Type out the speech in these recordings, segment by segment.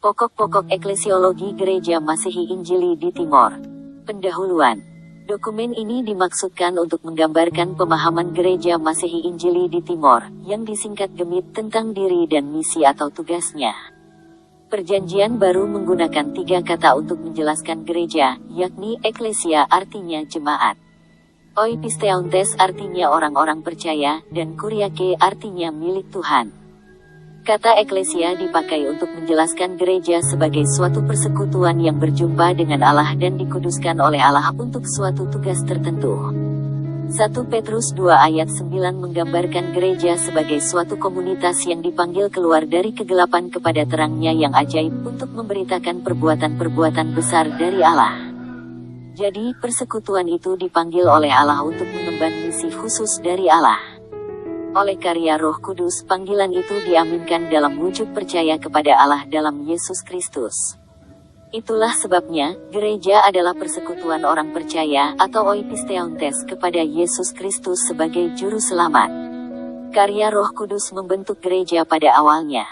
Pokok-pokok eklesiologi Gereja Masehi Injili di Timor. Pendahuluan. Dokumen ini dimaksudkan untuk menggambarkan pemahaman Gereja Masehi Injili di Timor, yang disingkat GEMIT, tentang diri dan misi atau tugasnya. Perjanjian Baru menggunakan 3 kata untuk menjelaskan gereja, yakni eklesia artinya jemaat, oipisteontes artinya orang-orang percaya, dan kuriake artinya milik Tuhan. Kata eklesia dipakai untuk menjelaskan gereja sebagai suatu persekutuan yang berjumpa dengan Allah dan dikuduskan oleh Allah untuk suatu tugas tertentu. 1 Petrus 2 ayat 9 menggambarkan gereja sebagai suatu komunitas yang dipanggil keluar dari kegelapan kepada terangnya yang ajaib untuk memberitakan perbuatan-perbuatan besar dari Allah. Jadi, persekutuan itu dipanggil oleh Allah untuk mengemban misi khusus dari Allah. Oleh karya Roh Kudus, panggilan itu diaminkan dalam wujud percaya kepada Allah dalam Yesus Kristus. Itulah sebabnya, gereja adalah persekutuan orang percaya atau oipisteontes kepada Yesus Kristus sebagai juru selamat. Karya Roh Kudus membentuk gereja pada awalnya.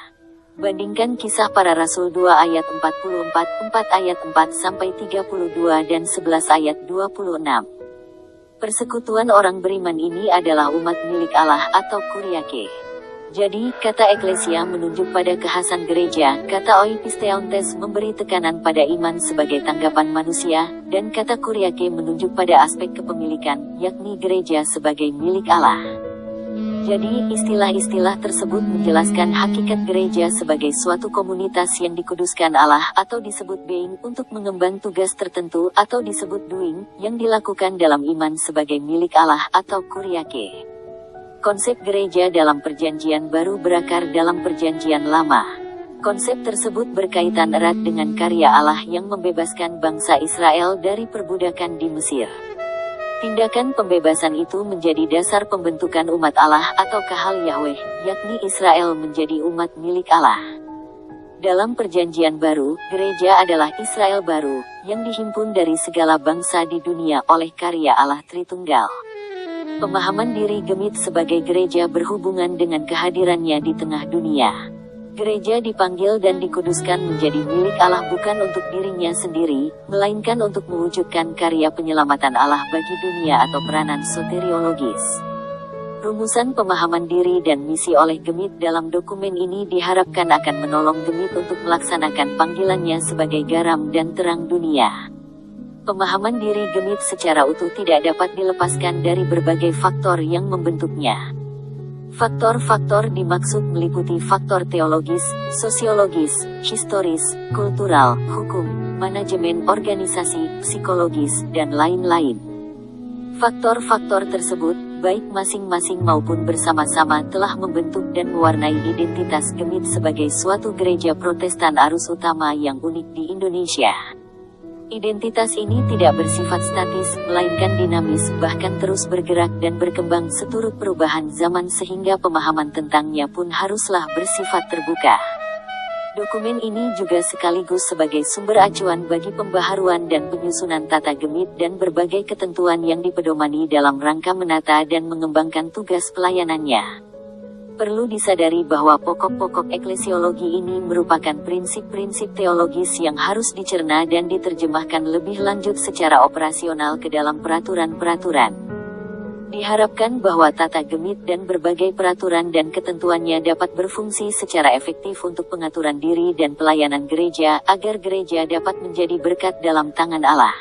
Bandingkan Kisah Para Rasul 2 ayat 44, 4 ayat 4-32 dan 11 ayat 26. Persekutuan orang beriman ini adalah umat milik Allah atau kuriake. Jadi, kata eklesia menunjuk pada kekhasan gereja, kata oipisteontes memberi tekanan pada iman sebagai tanggapan manusia, dan kata kuriake menunjuk pada aspek kepemilikan, yakni gereja sebagai milik Allah. Jadi, istilah-istilah tersebut menjelaskan hakikat gereja sebagai suatu komunitas yang dikuduskan Allah atau disebut being untuk mengemban tugas tertentu atau disebut doing, yang dilakukan dalam iman sebagai milik Allah atau kuriake. Konsep gereja dalam Perjanjian Baru berakar dalam Perjanjian Lama. Konsep tersebut berkaitan erat dengan karya Allah yang membebaskan bangsa Israel dari perbudakan di Mesir. Tindakan pembebasan itu menjadi dasar pembentukan umat Allah atau kahal Yahweh, yakni Israel menjadi umat milik Allah. Dalam Perjanjian Baru, gereja adalah Israel baru, yang dihimpun dari segala bangsa di dunia oleh karya Allah Tritunggal. Pemahaman diri GEMIT sebagai gereja berhubungan dengan kehadirannya di tengah dunia. Gereja dipanggil dan dikuduskan menjadi milik Allah bukan untuk dirinya sendiri, melainkan untuk mewujudkan karya penyelamatan Allah bagi dunia atau peranan soteriologis. Rumusan pemahaman diri dan misi oleh GEMIT dalam dokumen ini diharapkan akan menolong GEMIT untuk melaksanakan panggilannya sebagai garam dan terang dunia. Pemahaman diri GEMIT secara utuh tidak dapat dilepaskan dari berbagai faktor yang membentuknya. Faktor-faktor dimaksud meliputi faktor teologis, sosiologis, historis, kultural, hukum, manajemen organisasi, psikologis, dan lain-lain. Faktor-faktor tersebut, baik masing-masing maupun bersama-sama telah membentuk dan mewarnai identitas GEMIT sebagai suatu gereja Protestan arus utama yang unik di Indonesia. Identitas ini tidak bersifat statis, melainkan dinamis, bahkan terus bergerak dan berkembang seturut perubahan zaman sehingga pemahaman tentangnya pun haruslah bersifat terbuka. Dokumen ini juga sekaligus sebagai sumber acuan bagi pembaharuan dan penyusunan tata GEMIT dan berbagai ketentuan yang dipedomani dalam rangka menata dan mengembangkan tugas pelayanannya. Perlu disadari bahwa pokok-pokok eklesiologi ini merupakan prinsip-prinsip teologis yang harus dicerna dan diterjemahkan lebih lanjut secara operasional ke dalam peraturan-peraturan. Diharapkan bahwa tata GEMIT dan berbagai peraturan dan ketentuannya dapat berfungsi secara efektif untuk pengaturan diri dan pelayanan gereja agar gereja dapat menjadi berkat dalam tangan Allah.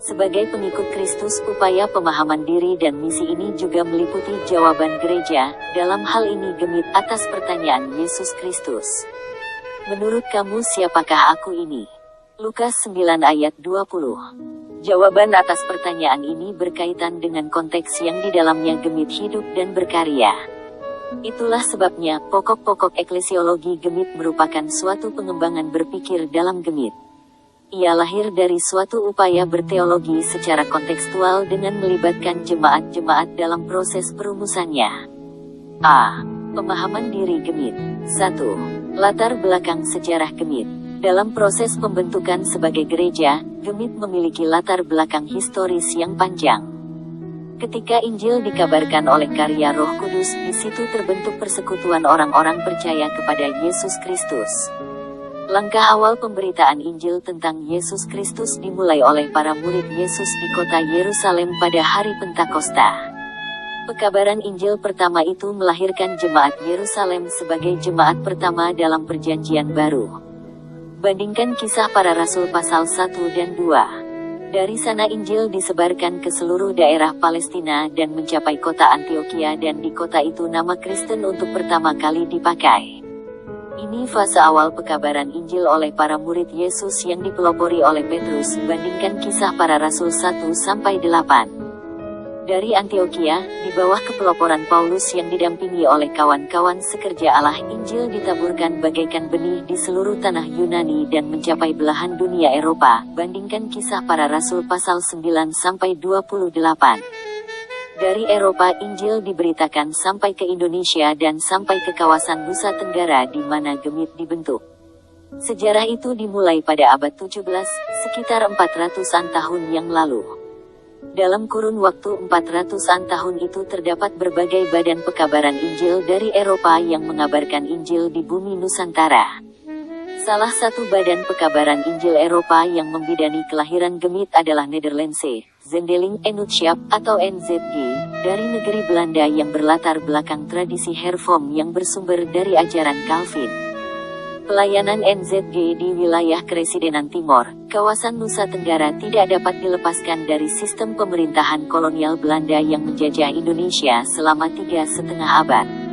Sebagai pengikut Kristus, upaya pemahaman diri dan misi ini juga meliputi jawaban gereja, dalam hal ini GEMIT, atas pertanyaan Yesus Kristus. Menurut kamu siapakah aku ini? Lukas 9 ayat 20. Jawaban atas pertanyaan ini berkaitan dengan konteks yang di dalamnya GEMIT hidup dan berkarya. Itulah sebabnya, pokok-pokok eklesiologi GEMIT merupakan suatu pengembangan berpikir dalam GEMIT. Ia lahir dari suatu upaya berteologi secara kontekstual dengan melibatkan jemaat-jemaat dalam proses perumusannya. A. Pemahaman diri GEMIT. 1. Latar belakang sejarah GEMIT. Dalam proses pembentukan sebagai gereja, GEMIT memiliki latar belakang historis yang panjang. Ketika Injil dikabarkan oleh karya Roh Kudus, di situ terbentuk persekutuan orang-orang percaya kepada Yesus Kristus. Langkah awal pemberitaan Injil tentang Yesus Kristus dimulai oleh para murid Yesus di kota Yerusalem pada hari Pentakosta. Pekabaran Injil pertama itu melahirkan jemaat Yerusalem sebagai jemaat pertama dalam Perjanjian Baru. Bandingkan Kisah Para Rasul pasal 1 dan 2. Dari sana Injil disebarkan ke seluruh daerah Palestina dan mencapai kota Antioquia, dan di kota itu nama Kristen untuk pertama kali dipakai. Ini fase awal pekabaran Injil oleh para murid Yesus yang dipelopori oleh Petrus. Bandingkan Kisah Para Rasul 1-8. Dari Antioquia, di bawah kepeloporan Paulus yang didampingi oleh kawan-kawan sekerja Allah, Injil ditaburkan bagaikan benih di seluruh tanah Yunani dan mencapai belahan dunia Eropa. Bandingkan Kisah Para Rasul pasal 9-28. Dari Eropa, Injil diberitakan sampai ke Indonesia dan sampai ke kawasan Nusa Tenggara di mana Gemit dibentuk. Sejarah itu dimulai pada abad 17, sekitar 400-an tahun yang lalu. Dalam kurun waktu 400-an tahun itu terdapat berbagai badan pekabaran Injil dari Eropa yang mengabarkan Injil di bumi Nusantara. Salah satu badan pekabaran Injil Eropa yang membidani kelahiran Gemit adalah Nederlandse Zendeling Enootschap atau NZG, dari negeri Belanda yang berlatar belakang tradisi Hervormd yang bersumber dari ajaran Calvin. Pelayanan NZG di wilayah Keresidenan Timor, kawasan Nusa Tenggara tidak dapat dilepaskan dari sistem pemerintahan kolonial Belanda yang menjajah Indonesia selama 3,5 abad.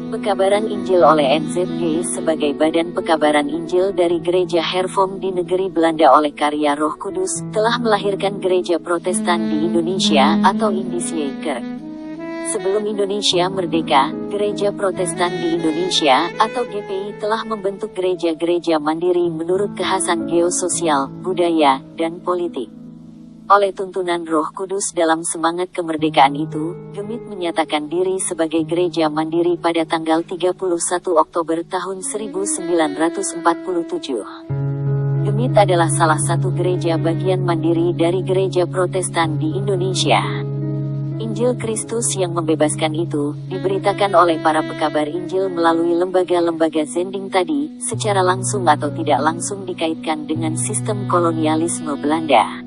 Pekabaran Injil oleh NZG sebagai badan pekabaran Injil dari Gereja Hervormd di negeri Belanda oleh karya Roh Kudus, telah melahirkan gereja Protestan di Indonesia atau Indische Kerk. Sebelum Indonesia merdeka, Gereja Protestan di Indonesia atau GPI telah membentuk gereja-gereja mandiri menurut kekhasan geososial, budaya, dan politik. Oleh tuntunan Roh Kudus dalam semangat kemerdekaan itu, Gemit menyatakan diri sebagai gereja mandiri pada tanggal 31 Oktober tahun 1947. Gemit adalah salah satu gereja bagian mandiri dari gereja Protestan di Indonesia. Injil Kristus yang membebaskan itu, diberitakan oleh para pekabar Injil melalui lembaga-lembaga zending tadi, secara langsung atau tidak langsung dikaitkan dengan sistem kolonialisme Belanda.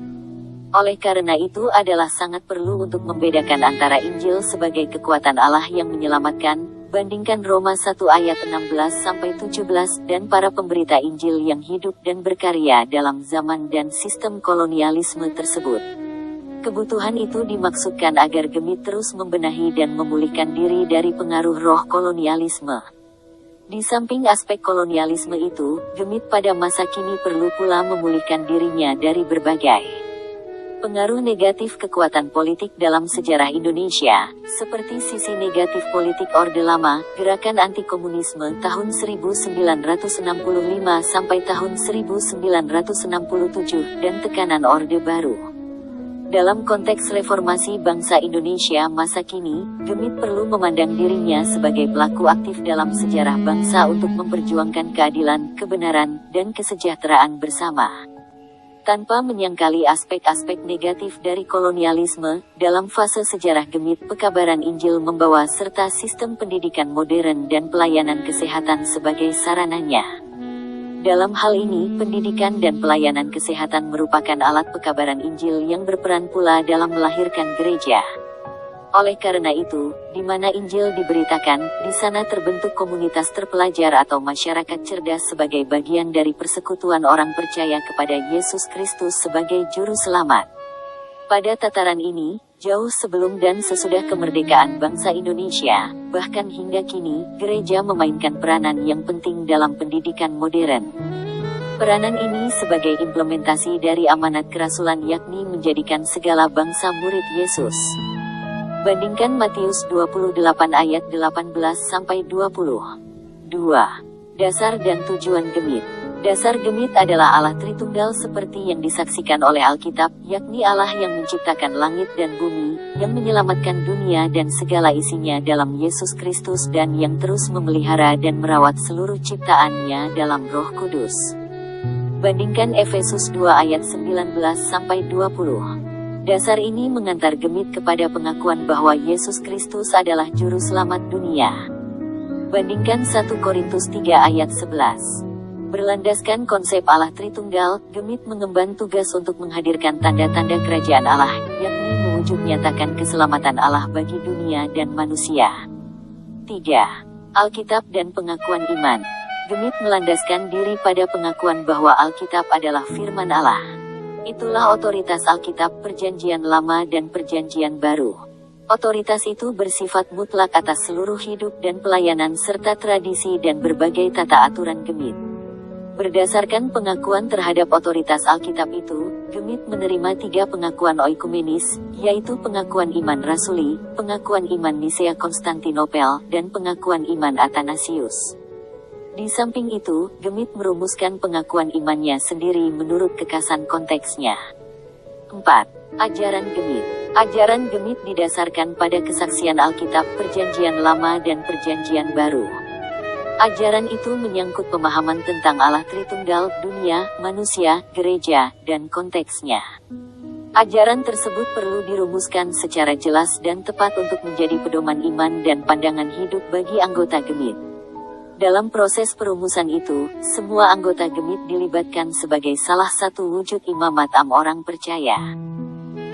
Oleh karena itu adalah sangat perlu untuk membedakan antara Injil sebagai kekuatan Allah yang menyelamatkan, bandingkan Roma 1 ayat 16-17, dan para pemberita Injil yang hidup dan berkarya dalam zaman dan sistem kolonialisme tersebut. Kebutuhan itu dimaksudkan agar Gemit terus membenahi dan memulihkan diri dari pengaruh roh kolonialisme. Di samping aspek kolonialisme itu, Gemit pada masa kini perlu pula memulihkan dirinya dari berbagai pengaruh negatif kekuatan politik dalam sejarah Indonesia, seperti sisi negatif politik Orde Lama, gerakan anti-komunisme tahun 1965 sampai tahun 1967, dan tekanan Orde Baru. Dalam konteks reformasi bangsa Indonesia masa kini, Gemit perlu memandang dirinya sebagai pelaku aktif dalam sejarah bangsa untuk memperjuangkan keadilan, kebenaran, dan kesejahteraan bersama. Tanpa menyangkali aspek-aspek negatif dari kolonialisme, dalam fase sejarah Gemit, pekabaran Injil membawa serta sistem pendidikan modern dan pelayanan kesehatan sebagai sarananya. Dalam hal ini, pendidikan dan pelayanan kesehatan merupakan alat pekabaran Injil yang berperan pula dalam melahirkan gereja. Oleh karena itu, di mana Injil diberitakan, di sana terbentuk komunitas terpelajar atau masyarakat cerdas sebagai bagian dari persekutuan orang percaya kepada Yesus Kristus sebagai Juru Selamat. Pada tataran ini, jauh sebelum dan sesudah kemerdekaan bangsa Indonesia, bahkan hingga kini, gereja memainkan peranan yang penting dalam pendidikan modern. Peranan ini sebagai implementasi dari amanat kerasulan, yakni menjadikan segala bangsa murid Yesus. Bandingkan Matius 28 ayat 18-20. 2. Dasar dan tujuan Gemit. Dasar Gemit adalah Allah Tritunggal seperti yang disaksikan oleh Alkitab, yakni Allah yang menciptakan langit dan bumi, yang menyelamatkan dunia dan segala isinya dalam Yesus Kristus, dan yang terus memelihara dan merawat seluruh ciptaannya dalam Roh Kudus. Bandingkan Efesus 2 ayat 19-20. Dasar ini mengantar Gemit kepada pengakuan bahwa Yesus Kristus adalah Juru Selamat dunia. Bandingkan 1 Korintus 3 ayat 11. Berlandaskan konsep Allah Tritunggal, Gemit mengemban tugas untuk menghadirkan tanda-tanda kerajaan Allah, yakni mewujud nyatakan keselamatan Allah bagi dunia dan manusia. 3. Alkitab dan pengakuan iman. Gemit melandaskan diri pada pengakuan bahwa Alkitab adalah firman Allah. Itulah otoritas Alkitab Perjanjian Lama dan Perjanjian Baru. Otoritas itu bersifat mutlak atas seluruh hidup dan pelayanan serta tradisi dan berbagai tata aturan Gemit. Berdasarkan pengakuan terhadap otoritas Alkitab itu, Gemit menerima 3 pengakuan oikumenis, yaitu pengakuan iman rasuli, pengakuan iman Nisea Konstantinopel, dan pengakuan iman Athanasius. Di samping itu, Gemit merumuskan pengakuan imannya sendiri menurut kekasan konteksnya. 4. Ajaran Gemit. Ajaran Gemit didasarkan pada kesaksian Alkitab Perjanjian Lama dan Perjanjian Baru. Ajaran itu menyangkut pemahaman tentang Allah Tritunggal, dunia, manusia, gereja, dan konteksnya. Ajaran tersebut perlu dirumuskan secara jelas dan tepat untuk menjadi pedoman iman dan pandangan hidup bagi anggota Gemit. Dalam proses perumusan itu, semua anggota Gemit dilibatkan sebagai salah satu wujud imamat orang percaya.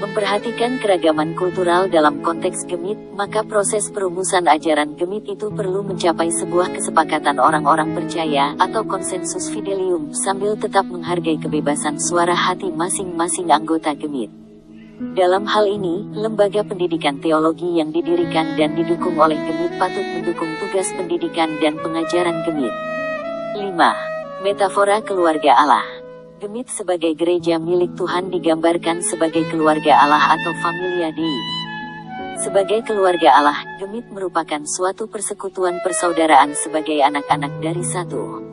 Memperhatikan keragaman kultural dalam konteks Gemit, maka proses perumusan ajaran Gemit itu perlu mencapai sebuah kesepakatan orang-orang percaya atau konsensus fidelium sambil tetap menghargai kebebasan suara hati masing-masing anggota Gemit. Dalam hal ini, lembaga pendidikan teologi yang didirikan dan didukung oleh Gemit patut mendukung tugas pendidikan dan pengajaran Gemit. 5. Metafora keluarga Allah. Gemit sebagai gereja milik Tuhan digambarkan sebagai keluarga Allah atau familia Dei. Sebagai keluarga Allah, Gemit merupakan suatu persekutuan persaudaraan sebagai anak-anak dari satu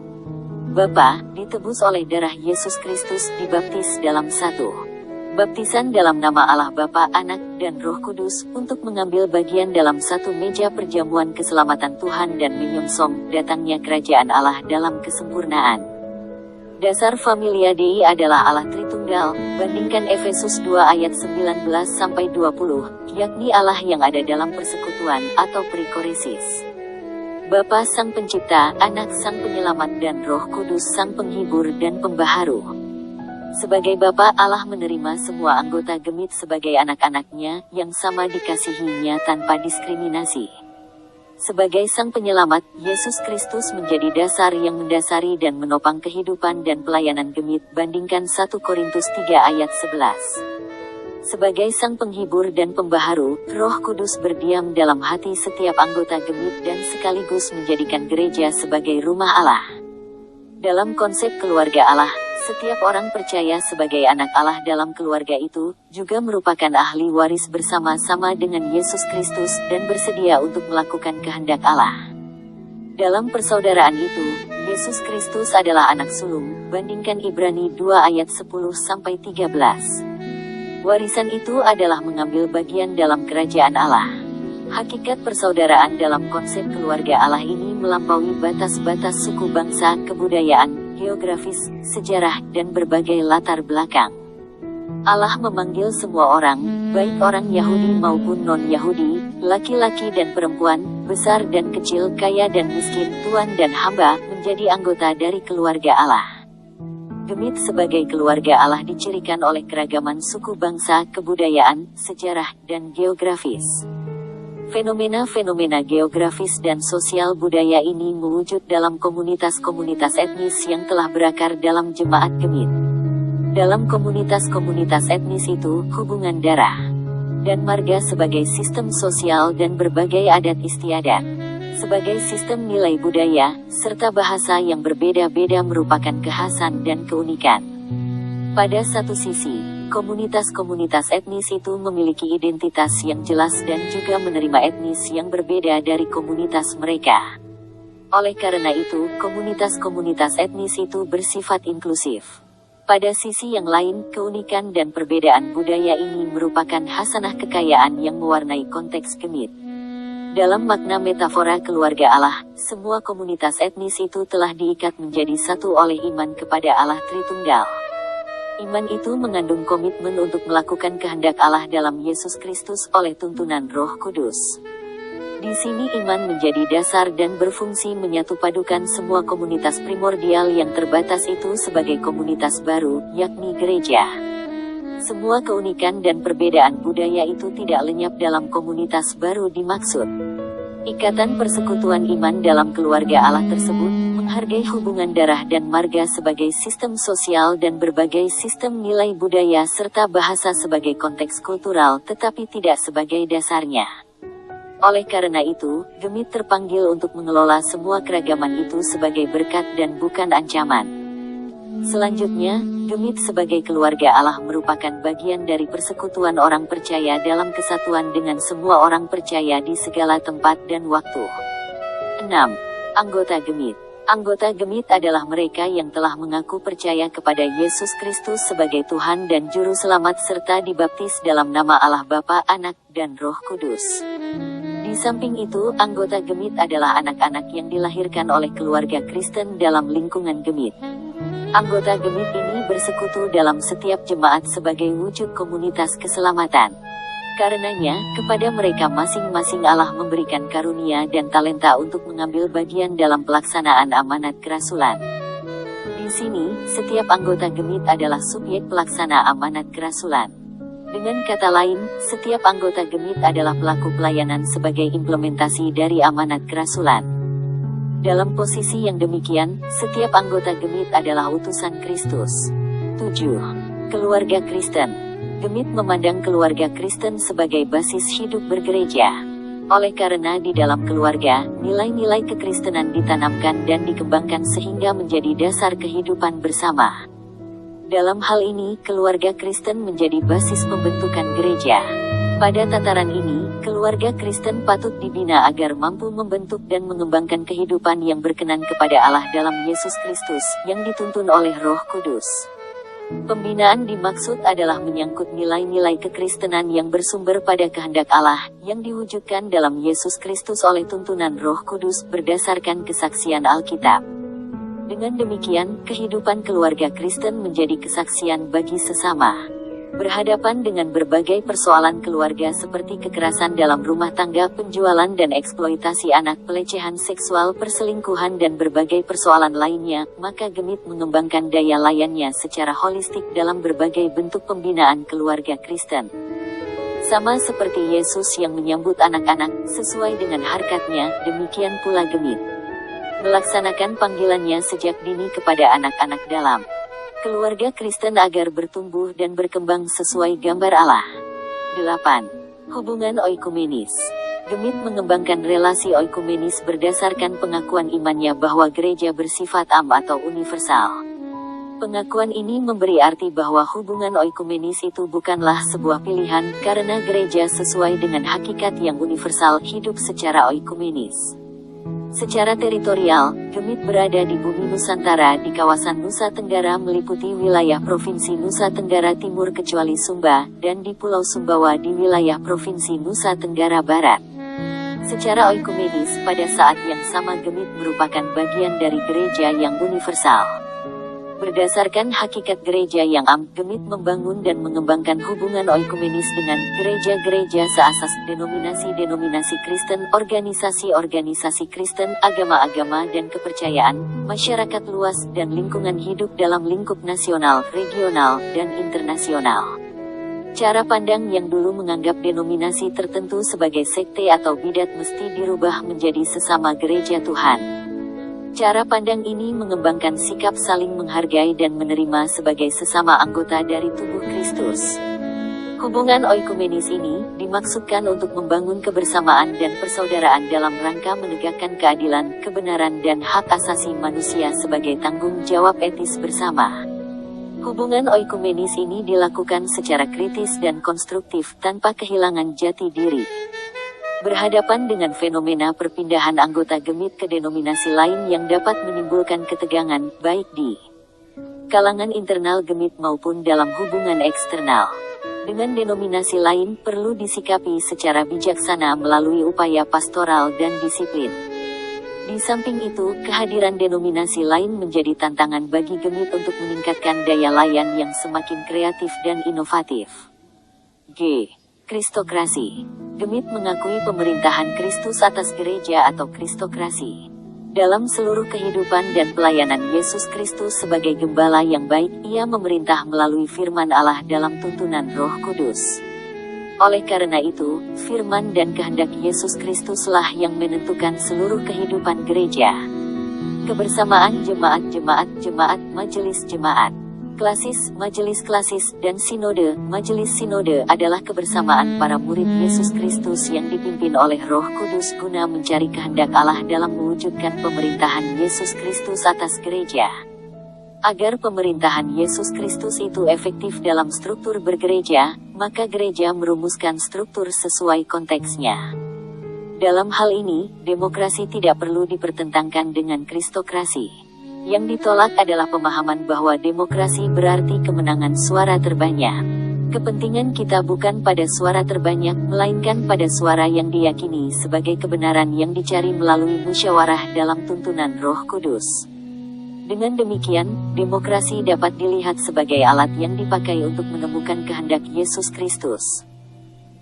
Bapa, ditebus oleh darah Yesus Kristus, dibaptis dalam satu baptisan dalam nama Allah Bapa, Anak, dan Roh Kudus, untuk mengambil bagian dalam satu meja perjamuan keselamatan Tuhan dan menyongsong datangnya kerajaan Allah dalam kesempurnaan. Dasar familia Dei adalah Allah Tritunggal, bandingkan Efesus 2 ayat 19-20, yakni Allah yang ada dalam persekutuan atau perikoresis. Bapa Sang Pencipta, Anak Sang Penyelamat, dan Roh Kudus Sang Penghibur dan Pembaharu. Sebagai Bapa, Allah menerima semua anggota Gemit sebagai anak-anaknya, yang sama dikasihinya tanpa diskriminasi. Sebagai Sang Penyelamat, Yesus Kristus menjadi dasar yang mendasari dan menopang kehidupan dan pelayanan Gemit, bandingkan 1 Korintus 3 ayat 11. Sebagai Sang Penghibur dan Pembaharu, Roh Kudus berdiam dalam hati setiap anggota Gemit dan sekaligus menjadikan gereja sebagai rumah Allah. Dalam konsep keluarga Allah, setiap orang percaya sebagai anak Allah dalam keluarga itu, juga merupakan ahli waris bersama-sama dengan Yesus Kristus dan bersedia untuk melakukan kehendak Allah. Dalam persaudaraan itu, Yesus Kristus adalah anak sulung, bandingkan Ibrani 2 ayat 10-13. Warisan itu adalah mengambil bagian dalam kerajaan Allah. Hakikat persaudaraan dalam konsep keluarga Allah ini melampaui batas-batas suku bangsa, kebudayaan, geografis, sejarah, dan berbagai latar belakang. Allah memanggil semua orang, baik orang Yahudi maupun non-Yahudi, laki-laki dan perempuan, besar dan kecil, kaya dan miskin, tuan dan hamba, menjadi anggota dari keluarga Allah. Gemit sebagai keluarga Allah dicirikan oleh keragaman suku bangsa, kebudayaan, sejarah, dan geografis. Fenomena-fenomena geografis dan sosial budaya ini mewujud dalam komunitas-komunitas etnis yang telah berakar dalam jemaat Gemit. Dalam komunitas-komunitas etnis itu, hubungan darah dan marga sebagai sistem sosial dan berbagai adat istiadat sebagai sistem nilai budaya, serta bahasa yang berbeda-beda merupakan kekhasan dan keunikan. Pada satu sisi, komunitas-komunitas etnis itu memiliki identitas yang jelas dan juga menerima etnis yang berbeda dari komunitas mereka. Oleh karena itu, komunitas-komunitas etnis itu bersifat inklusif. Pada sisi yang lain, keunikan dan perbedaan budaya ini merupakan hasanah kekayaan yang mewarnai konteks Gemit. Dalam makna metafora keluarga Allah, semua komunitas etnis itu telah diikat menjadi satu oleh iman kepada Allah Tritunggal. Iman itu mengandung komitmen untuk melakukan kehendak Allah dalam Yesus Kristus oleh tuntunan Roh Kudus. Di sini iman menjadi dasar dan berfungsi menyatupadukan semua komunitas primordial yang terbatas itu sebagai komunitas baru, yakni gereja. Semua keunikan dan perbedaan budaya itu tidak lenyap dalam komunitas baru dimaksud. Ikatan persekutuan iman dalam keluarga Allah tersebut, menghargai hubungan darah dan marga sebagai sistem sosial dan berbagai sistem nilai budaya serta bahasa sebagai konteks kultural tetapi tidak sebagai dasarnya. Oleh karena itu, Gemit terpanggil untuk mengelola semua keragaman itu sebagai berkat dan bukan ancaman. Selanjutnya, Gemit sebagai keluarga Allah merupakan bagian dari persekutuan orang percaya dalam kesatuan dengan semua orang percaya di segala tempat dan waktu. 6. Anggota Gemit. Anggota Gemit adalah mereka yang telah mengaku percaya kepada Yesus Kristus sebagai Tuhan dan Juru Selamat serta dibaptis dalam nama Allah Bapa, Anak, dan Roh Kudus. Di samping itu, anggota Gemit adalah anak-anak yang dilahirkan oleh keluarga Kristen dalam lingkungan Gemit. Anggota Gemit ini bersekutu dalam setiap jemaat sebagai wujud komunitas keselamatan. Karenanya, kepada mereka masing-masing Allah memberikan karunia dan talenta untuk mengambil bagian dalam pelaksanaan amanat kerasulan. Di sini, setiap anggota Gemit adalah subjek pelaksana amanat kerasulan. Dengan kata lain, setiap anggota Gemit adalah pelaku pelayanan sebagai implementasi dari amanat kerasulan. Dalam posisi yang demikian, setiap anggota Gemit adalah utusan Kristus. 7. Keluarga Kristen. Gemit memandang keluarga Kristen sebagai basis hidup bergereja. Oleh karena di dalam keluarga, nilai-nilai kekristenan ditanamkan dan dikembangkan sehingga menjadi dasar kehidupan bersama. Dalam hal ini, keluarga Kristen menjadi basis pembentukan gereja. Pada tataran ini, keluarga Kristen patut dibina agar mampu membentuk dan mengembangkan kehidupan yang berkenan kepada Allah dalam Yesus Kristus, yang dituntun oleh Roh Kudus. Pembinaan dimaksud adalah menyangkut nilai-nilai kekristenan yang bersumber pada kehendak Allah, yang diwujudkan dalam Yesus Kristus oleh tuntunan Roh Kudus berdasarkan kesaksian Alkitab. Dengan demikian, kehidupan keluarga Kristen menjadi kesaksian bagi sesama. Berhadapan dengan berbagai persoalan keluarga seperti kekerasan dalam rumah tangga, penjualan dan eksploitasi anak, pelecehan seksual, perselingkuhan dan berbagai persoalan lainnya, maka Gemit mengembangkan daya layannya secara holistik dalam berbagai bentuk pembinaan keluarga Kristen. Sama seperti Yesus yang menyambut anak-anak sesuai dengan harkatnya, demikian pula Gemit melaksanakan panggilannya sejak dini kepada anak-anak dalam keluarga Kristen agar bertumbuh dan berkembang sesuai gambar Allah. 8. Hubungan oikumenis. Gemit mengembangkan relasi oikumenis berdasarkan pengakuan imannya bahwa gereja bersifat am atau universal. Pengakuan ini memberi arti bahwa hubungan oikumenis itu bukanlah sebuah pilihan, karena gereja sesuai dengan hakikat yang universal hidup secara oikumenis. Secara teritorial, Gemit berada di bumi Nusantara di kawasan Nusa Tenggara meliputi wilayah Provinsi Nusa Tenggara Timur kecuali Sumba, dan di Pulau Sumbawa di wilayah Provinsi Nusa Tenggara Barat. Secara oikumenis, pada saat yang sama Gemit merupakan bagian dari gereja yang universal. Berdasarkan hakikat gereja yang am, Gemit membangun dan mengembangkan hubungan oikumenis dengan gereja-gereja seasas, denominasi-denominasi Kristen, organisasi-organisasi Kristen, agama-agama dan kepercayaan, masyarakat luas, dan lingkungan hidup dalam lingkup nasional, regional, dan internasional. Cara pandang yang dulu menganggap denominasi tertentu sebagai sekte atau bidat mesti dirubah menjadi sesama gereja Tuhan. Cara pandang ini mengembangkan sikap saling menghargai dan menerima sebagai sesama anggota dari tubuh Kristus. Hubungan oikumenis ini dimaksudkan untuk membangun kebersamaan dan persaudaraan dalam rangka menegakkan keadilan, kebenaran dan hak asasi manusia sebagai tanggung jawab etis bersama. Hubungan oikumenis ini dilakukan secara kritis dan konstruktif tanpa kehilangan jati diri. Berhadapan dengan fenomena perpindahan anggota Gemit ke denominasi lain yang dapat menimbulkan ketegangan, baik di kalangan internal Gemit maupun dalam hubungan eksternal dengan denominasi lain, perlu disikapi secara bijaksana melalui upaya pastoral dan disiplin. Di samping itu, kehadiran denominasi lain menjadi tantangan bagi Gemit untuk meningkatkan daya layan yang semakin kreatif dan inovatif. G. Kristokrasi. Gemit mengakui pemerintahan Kristus atas gereja atau kristokrasi. Dalam seluruh kehidupan dan pelayanan Yesus Kristus sebagai gembala yang baik, ia memerintah melalui firman Allah dalam tuntunan Roh Kudus. Oleh karena itu, firman dan kehendak Yesus Kristuslah yang menentukan seluruh kehidupan gereja. Kebersamaan jemaat, majelis jemaat. Klasis, majelis klasis, dan sinode, majelis sinode adalah kebersamaan para murid Yesus Kristus yang dipimpin oleh Roh Kudus guna mencari kehendak Allah dalam mewujudkan pemerintahan Yesus Kristus atas gereja. Agar pemerintahan Yesus Kristus itu efektif dalam struktur bergereja, maka gereja merumuskan struktur sesuai konteksnya. Dalam hal ini, demokrasi tidak perlu dipertentangkan dengan kristokrasi. Yang ditolak adalah pemahaman bahwa demokrasi berarti kemenangan suara terbanyak. Kepentingan kita bukan pada suara terbanyak, melainkan pada suara yang diyakini sebagai kebenaran yang dicari melalui musyawarah dalam tuntunan Roh Kudus. Dengan demikian, demokrasi dapat dilihat sebagai alat yang dipakai untuk menemukan kehendak Yesus Kristus.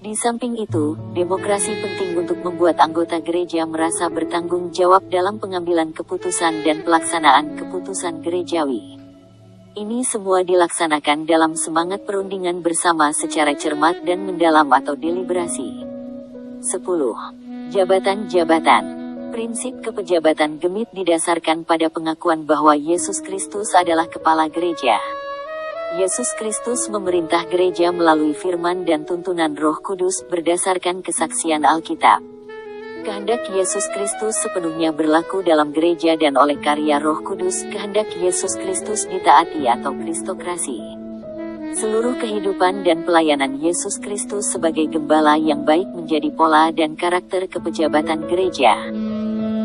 Di samping itu, demokrasi penting untuk membuat anggota gereja merasa bertanggung jawab dalam pengambilan keputusan dan pelaksanaan keputusan gerejawi. Ini semua dilaksanakan dalam semangat perundingan bersama secara cermat dan mendalam atau deliberasi. 10. Jabatan-jabatan. Prinsip kepejabatan Gemit didasarkan pada pengakuan bahwa Yesus Kristus adalah kepala gereja. Yesus Kristus memerintah gereja melalui firman dan tuntunan Roh Kudus berdasarkan kesaksian Alkitab. Kehendak Yesus Kristus sepenuhnya berlaku dalam gereja dan oleh karya Roh Kudus, kehendak Yesus Kristus ditaati atau kristokrasi. Seluruh kehidupan dan pelayanan Yesus Kristus sebagai gembala yang baik menjadi pola dan karakter kepejabatan gereja.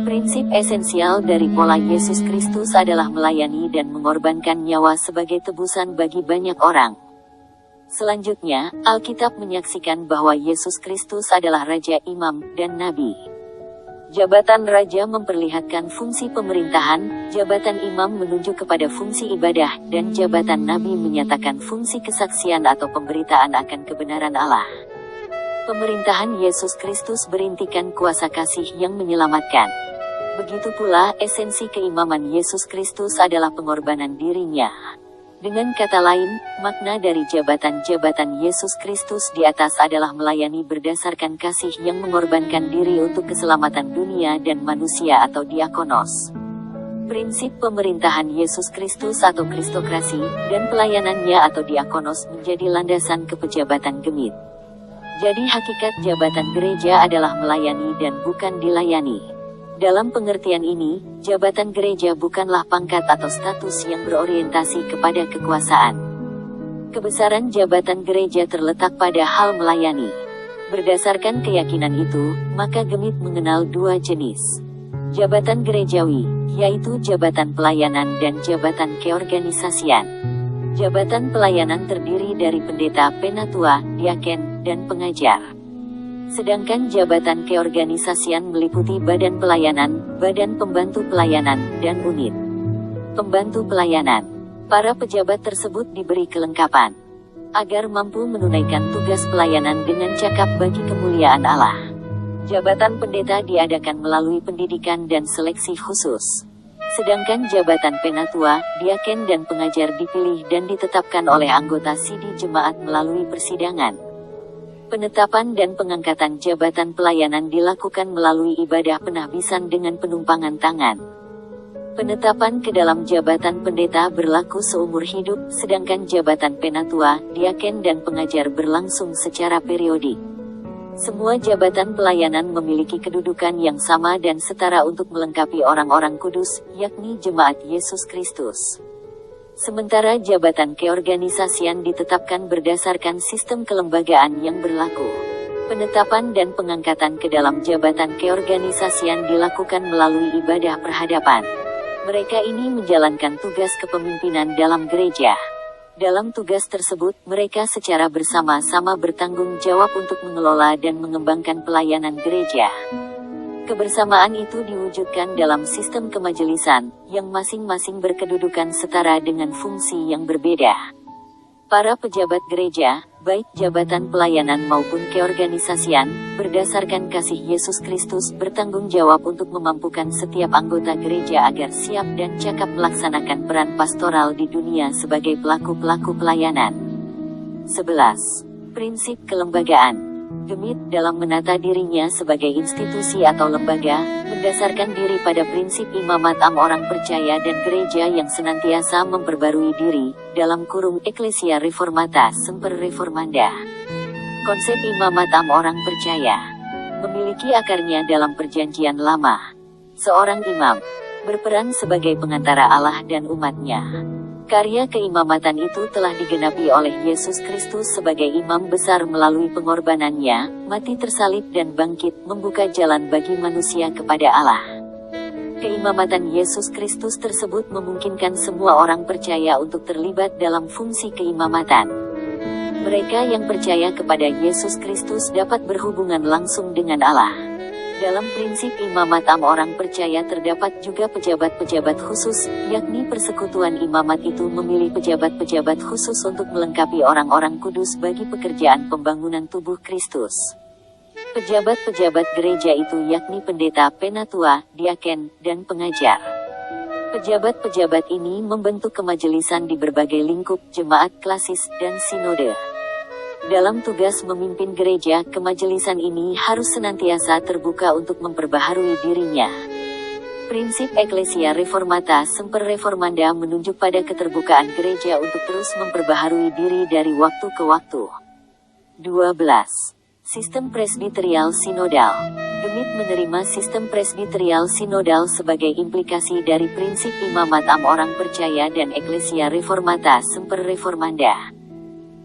Prinsip esensial dari pola Yesus Kristus adalah melayani dan mengorbankan nyawa sebagai tebusan bagi banyak orang. Selanjutnya, Alkitab menyaksikan bahwa Yesus Kristus adalah Raja, Imam, dan Nabi. Jabatan Raja memperlihatkan fungsi pemerintahan, jabatan Imam menunjuk kepada fungsi ibadah, dan jabatan Nabi menyatakan fungsi kesaksian atau pemberitaan akan kebenaran Allah. Pemerintahan Yesus Kristus berintikan kuasa kasih yang menyelamatkan. Begitu pula, esensi keimaman Yesus Kristus adalah pengorbanan dirinya. Dengan kata lain, makna dari jabatan-jabatan Yesus Kristus di atas adalah melayani berdasarkan kasih yang mengorbankan diri untuk keselamatan dunia dan manusia atau diakonos. Prinsip pemerintahan Yesus Kristus atau kristokrasi, dan pelayanannya atau diakonos menjadi landasan kepejabatan Gemit. Jadi hakikat jabatan gereja adalah melayani dan bukan dilayani. Dalam pengertian ini, jabatan gereja bukanlah pangkat atau status yang berorientasi kepada kekuasaan. Kebesaran jabatan gereja terletak pada hal melayani. Berdasarkan keyakinan itu, maka Gemit mengenal dua jenis jabatan gerejawi, yaitu jabatan pelayanan dan jabatan keorganisasian. Jabatan pelayanan terdiri dari pendeta, penatua, diaken, dan pengajar. Sedangkan jabatan keorganisasian meliputi badan pelayanan, badan pembantu pelayanan, dan unit pembantu pelayanan. Para pejabat tersebut diberi kelengkapan agar mampu menunaikan tugas pelayanan dengan cakap bagi kemuliaan Allah. Jabatan pendeta diadakan melalui pendidikan dan seleksi khusus. Sedangkan jabatan penatua, diaken dan pengajar dipilih dan ditetapkan oleh anggota sidi jemaat melalui persidangan. Penetapan dan pengangkatan jabatan pelayanan dilakukan melalui ibadah penahbisan dengan penumpangan tangan. Penetapan ke dalam jabatan pendeta berlaku seumur hidup, sedangkan jabatan penatua, diaken dan pengajar berlangsung secara periodik. Semua jabatan pelayanan memiliki kedudukan yang sama dan setara untuk melengkapi orang-orang kudus, yakni jemaat Yesus Kristus. Sementara jabatan keorganisasian ditetapkan berdasarkan sistem kelembagaan yang berlaku. Penetapan dan pengangkatan ke dalam jabatan keorganisasian dilakukan melalui ibadah perhadapan. Mereka ini menjalankan tugas kepemimpinan dalam gereja. Dalam tugas tersebut, mereka secara bersama-sama bertanggung jawab untuk mengelola dan mengembangkan pelayanan gereja. Kebersamaan itu diwujudkan dalam sistem kemajelisan, yang masing-masing berkedudukan setara dengan fungsi yang berbeda. Para pejabat gereja, baik jabatan pelayanan maupun keorganisasian, berdasarkan kasih Yesus Kristus bertanggung jawab untuk memampukan setiap anggota gereja agar siap dan cakap melaksanakan peran pastoral di dunia sebagai pelaku-pelaku pelayanan. 11. Prinsip kelembagaan. Gemit dalam menata dirinya sebagai institusi atau lembaga, mendasarkan diri pada prinsip imamat orang percaya dan gereja yang senantiasa memperbarui diri, dalam kurung Ecclesia Reformata Semper Reformanda. Konsep imamat orang percaya memiliki akarnya dalam Perjanjian Lama. Seorang imam berperan sebagai pengantara Allah dan umatnya. Karya keimamatan itu telah digenapi oleh Yesus Kristus sebagai imam besar melalui pengorbanannya, mati tersalib dan bangkit, membuka jalan bagi manusia kepada Allah. Keimamatan Yesus Kristus tersebut memungkinkan semua orang percaya untuk terlibat dalam fungsi keimamatan. Mereka yang percaya kepada Yesus Kristus dapat berhubungan langsung dengan Allah. Dalam prinsip imamat orang percaya terdapat juga pejabat-pejabat khusus, yakni persekutuan imamat itu memilih pejabat-pejabat khusus untuk melengkapi orang-orang kudus bagi pekerjaan pembangunan tubuh Kristus. Pejabat-pejabat gereja itu yakni pendeta, penatua, diaken, dan pengajar. Pejabat-pejabat ini membentuk kemajelisan di berbagai lingkup, jemaat klasis, dan sinode. Dalam tugas memimpin gereja, kemajelisan ini harus senantiasa terbuka untuk memperbaharui dirinya. Prinsip Ecclesia Reformata Semper Reformanda menunjuk pada keterbukaan gereja untuk terus memperbaharui diri dari waktu ke waktu. 12. Sistem Presbiterial Sinodal. Gemit menerima sistem presbiterial sinodal sebagai implikasi dari prinsip imamat orang percaya dan Ecclesia Reformata Semper Reformanda.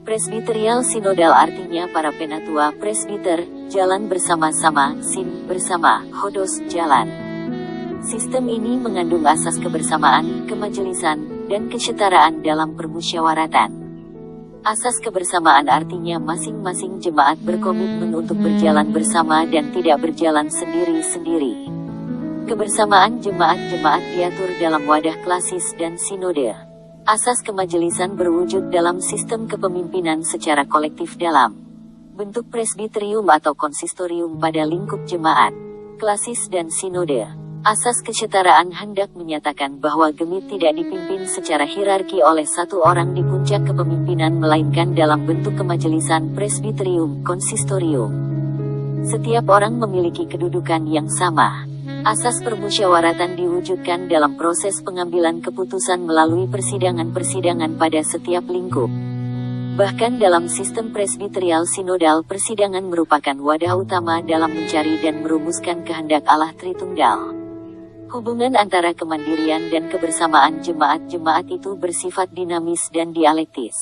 Presbiterial sinodal artinya para penatua presbiter, jalan bersama-sama, sin, bersama, hodos, jalan. Sistem ini mengandung asas kebersamaan, kemajelisan, dan kesetaraan dalam permusyawaratan. Asas kebersamaan artinya masing-masing jemaat berkomitmen untuk berjalan bersama dan tidak berjalan sendiri-sendiri. Kebersamaan jemaat-jemaat diatur dalam wadah klasis dan sinode. Asas kemajelisan berwujud dalam sistem kepemimpinan secara kolektif dalam bentuk presbiterium atau konsistorium pada lingkup jemaat, klasis dan sinode. Asas kesetaraan hendak menyatakan bahwa gemit tidak dipimpin secara hierarki oleh satu orang di puncak kepemimpinan melainkan dalam bentuk kemajelisan presbiterium, konsistorium. Setiap orang memiliki kedudukan yang sama. Asas permusyawaratan diwujudkan dalam proses pengambilan keputusan melalui persidangan-persidangan pada setiap lingkup. Bahkan dalam sistem presbiterial sinodal, persidangan merupakan wadah utama dalam mencari dan merumuskan kehendak Allah Tritunggal. Hubungan antara kemandirian dan kebersamaan jemaat-jemaat itu bersifat dinamis dan dialektis.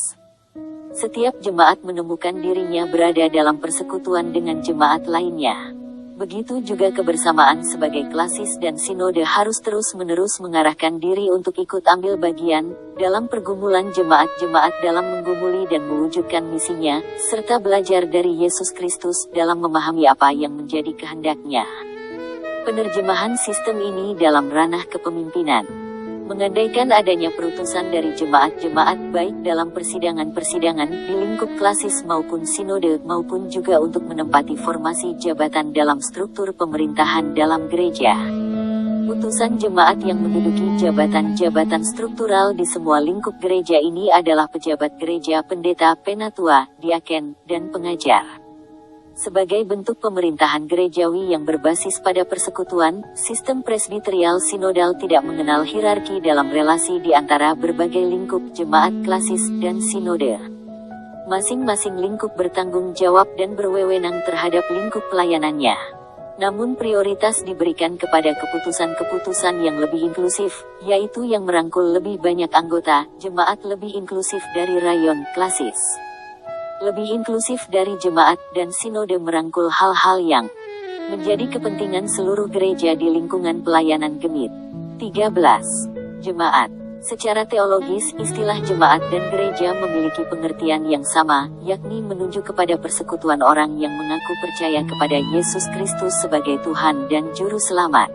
Setiap jemaat menemukan dirinya berada dalam persekutuan dengan jemaat lainnya. Begitu juga kebersamaan sebagai klasis dan sinode harus terus-menerus mengarahkan diri untuk ikut ambil bagian dalam pergumulan jemaat-jemaat dalam menggumuli dan mewujudkan misinya, serta belajar dari Yesus Kristus dalam memahami apa yang menjadi kehendaknya. Penerjemahan sistem ini dalam ranah kepemimpinan mengandaikan adanya perutusan dari jemaat-jemaat baik dalam persidangan-persidangan di lingkup klasis maupun sinode maupun juga untuk menempati formasi jabatan dalam struktur pemerintahan dalam gereja. Utusan jemaat yang menduduki jabatan-jabatan struktural di semua lingkup gereja ini adalah pejabat gereja, pendeta, penatua, diaken, dan pengajar. Sebagai bentuk pemerintahan gerejawi yang berbasis pada persekutuan, sistem presbiterial sinodal tidak mengenal hierarki dalam relasi di antara berbagai lingkup jemaat klasis dan sinode. Masing-masing lingkup bertanggung jawab dan berwenang terhadap lingkup pelayanannya. Namun prioritas diberikan kepada keputusan-keputusan yang lebih inklusif, yaitu yang merangkul lebih banyak anggota, jemaat lebih inklusif dari rayon klasis. Lebih inklusif dari jemaat, dan sinode merangkul hal-hal yang menjadi kepentingan seluruh gereja di lingkungan pelayanan gemit. 13. Jemaat. Secara teologis, istilah jemaat dan gereja memiliki pengertian yang sama, yakni menunjuk kepada persekutuan orang yang mengaku percaya kepada Yesus Kristus sebagai Tuhan dan Juru Selamat.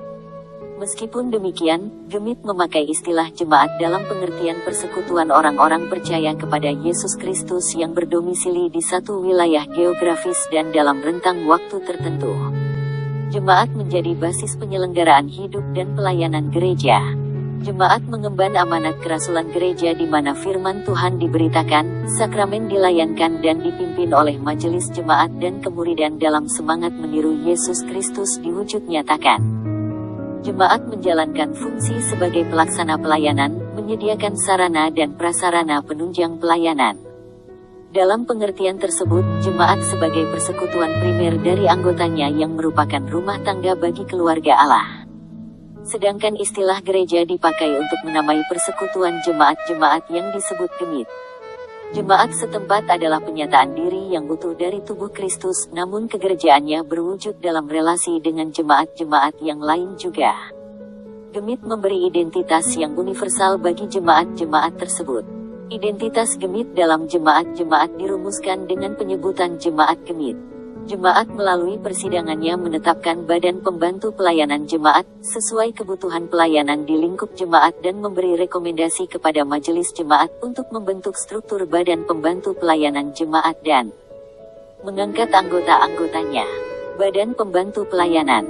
Meskipun demikian, Gemit memakai istilah jemaat dalam pengertian persekutuan orang-orang percaya kepada Yesus Kristus yang berdomisili di satu wilayah geografis dan dalam rentang waktu tertentu. Jemaat menjadi basis penyelenggaraan hidup dan pelayanan gereja. Jemaat mengemban amanat kerasulan gereja di mana firman Tuhan diberitakan, sakramen dilayankan dan dipimpin oleh majelis jemaat dan kemuridan dalam semangat meniru Yesus Kristus diwujud nyatakan. Jemaat menjalankan fungsi sebagai pelaksana pelayanan, menyediakan sarana dan prasarana penunjang pelayanan. Dalam pengertian tersebut, jemaat sebagai persekutuan primer dari anggotanya yang merupakan rumah tangga bagi keluarga Allah. Sedangkan istilah gereja dipakai untuk menamai persekutuan jemaat-jemaat yang disebut gemit. Jemaat setempat adalah penyataan diri yang utuh dari tubuh Kristus, namun kegerejaannya berwujud dalam relasi dengan jemaat-jemaat yang lain juga. Gemit memberi identitas yang universal bagi jemaat-jemaat tersebut. Identitas gemit dalam jemaat-jemaat dirumuskan dengan penyebutan jemaat gemit. Jemaat melalui persidangannya menetapkan badan pembantu pelayanan jemaat, sesuai kebutuhan pelayanan di lingkup jemaat dan memberi rekomendasi kepada majelis jemaat untuk membentuk struktur badan pembantu pelayanan jemaat dan mengangkat anggota-anggotanya. Badan pembantu pelayanan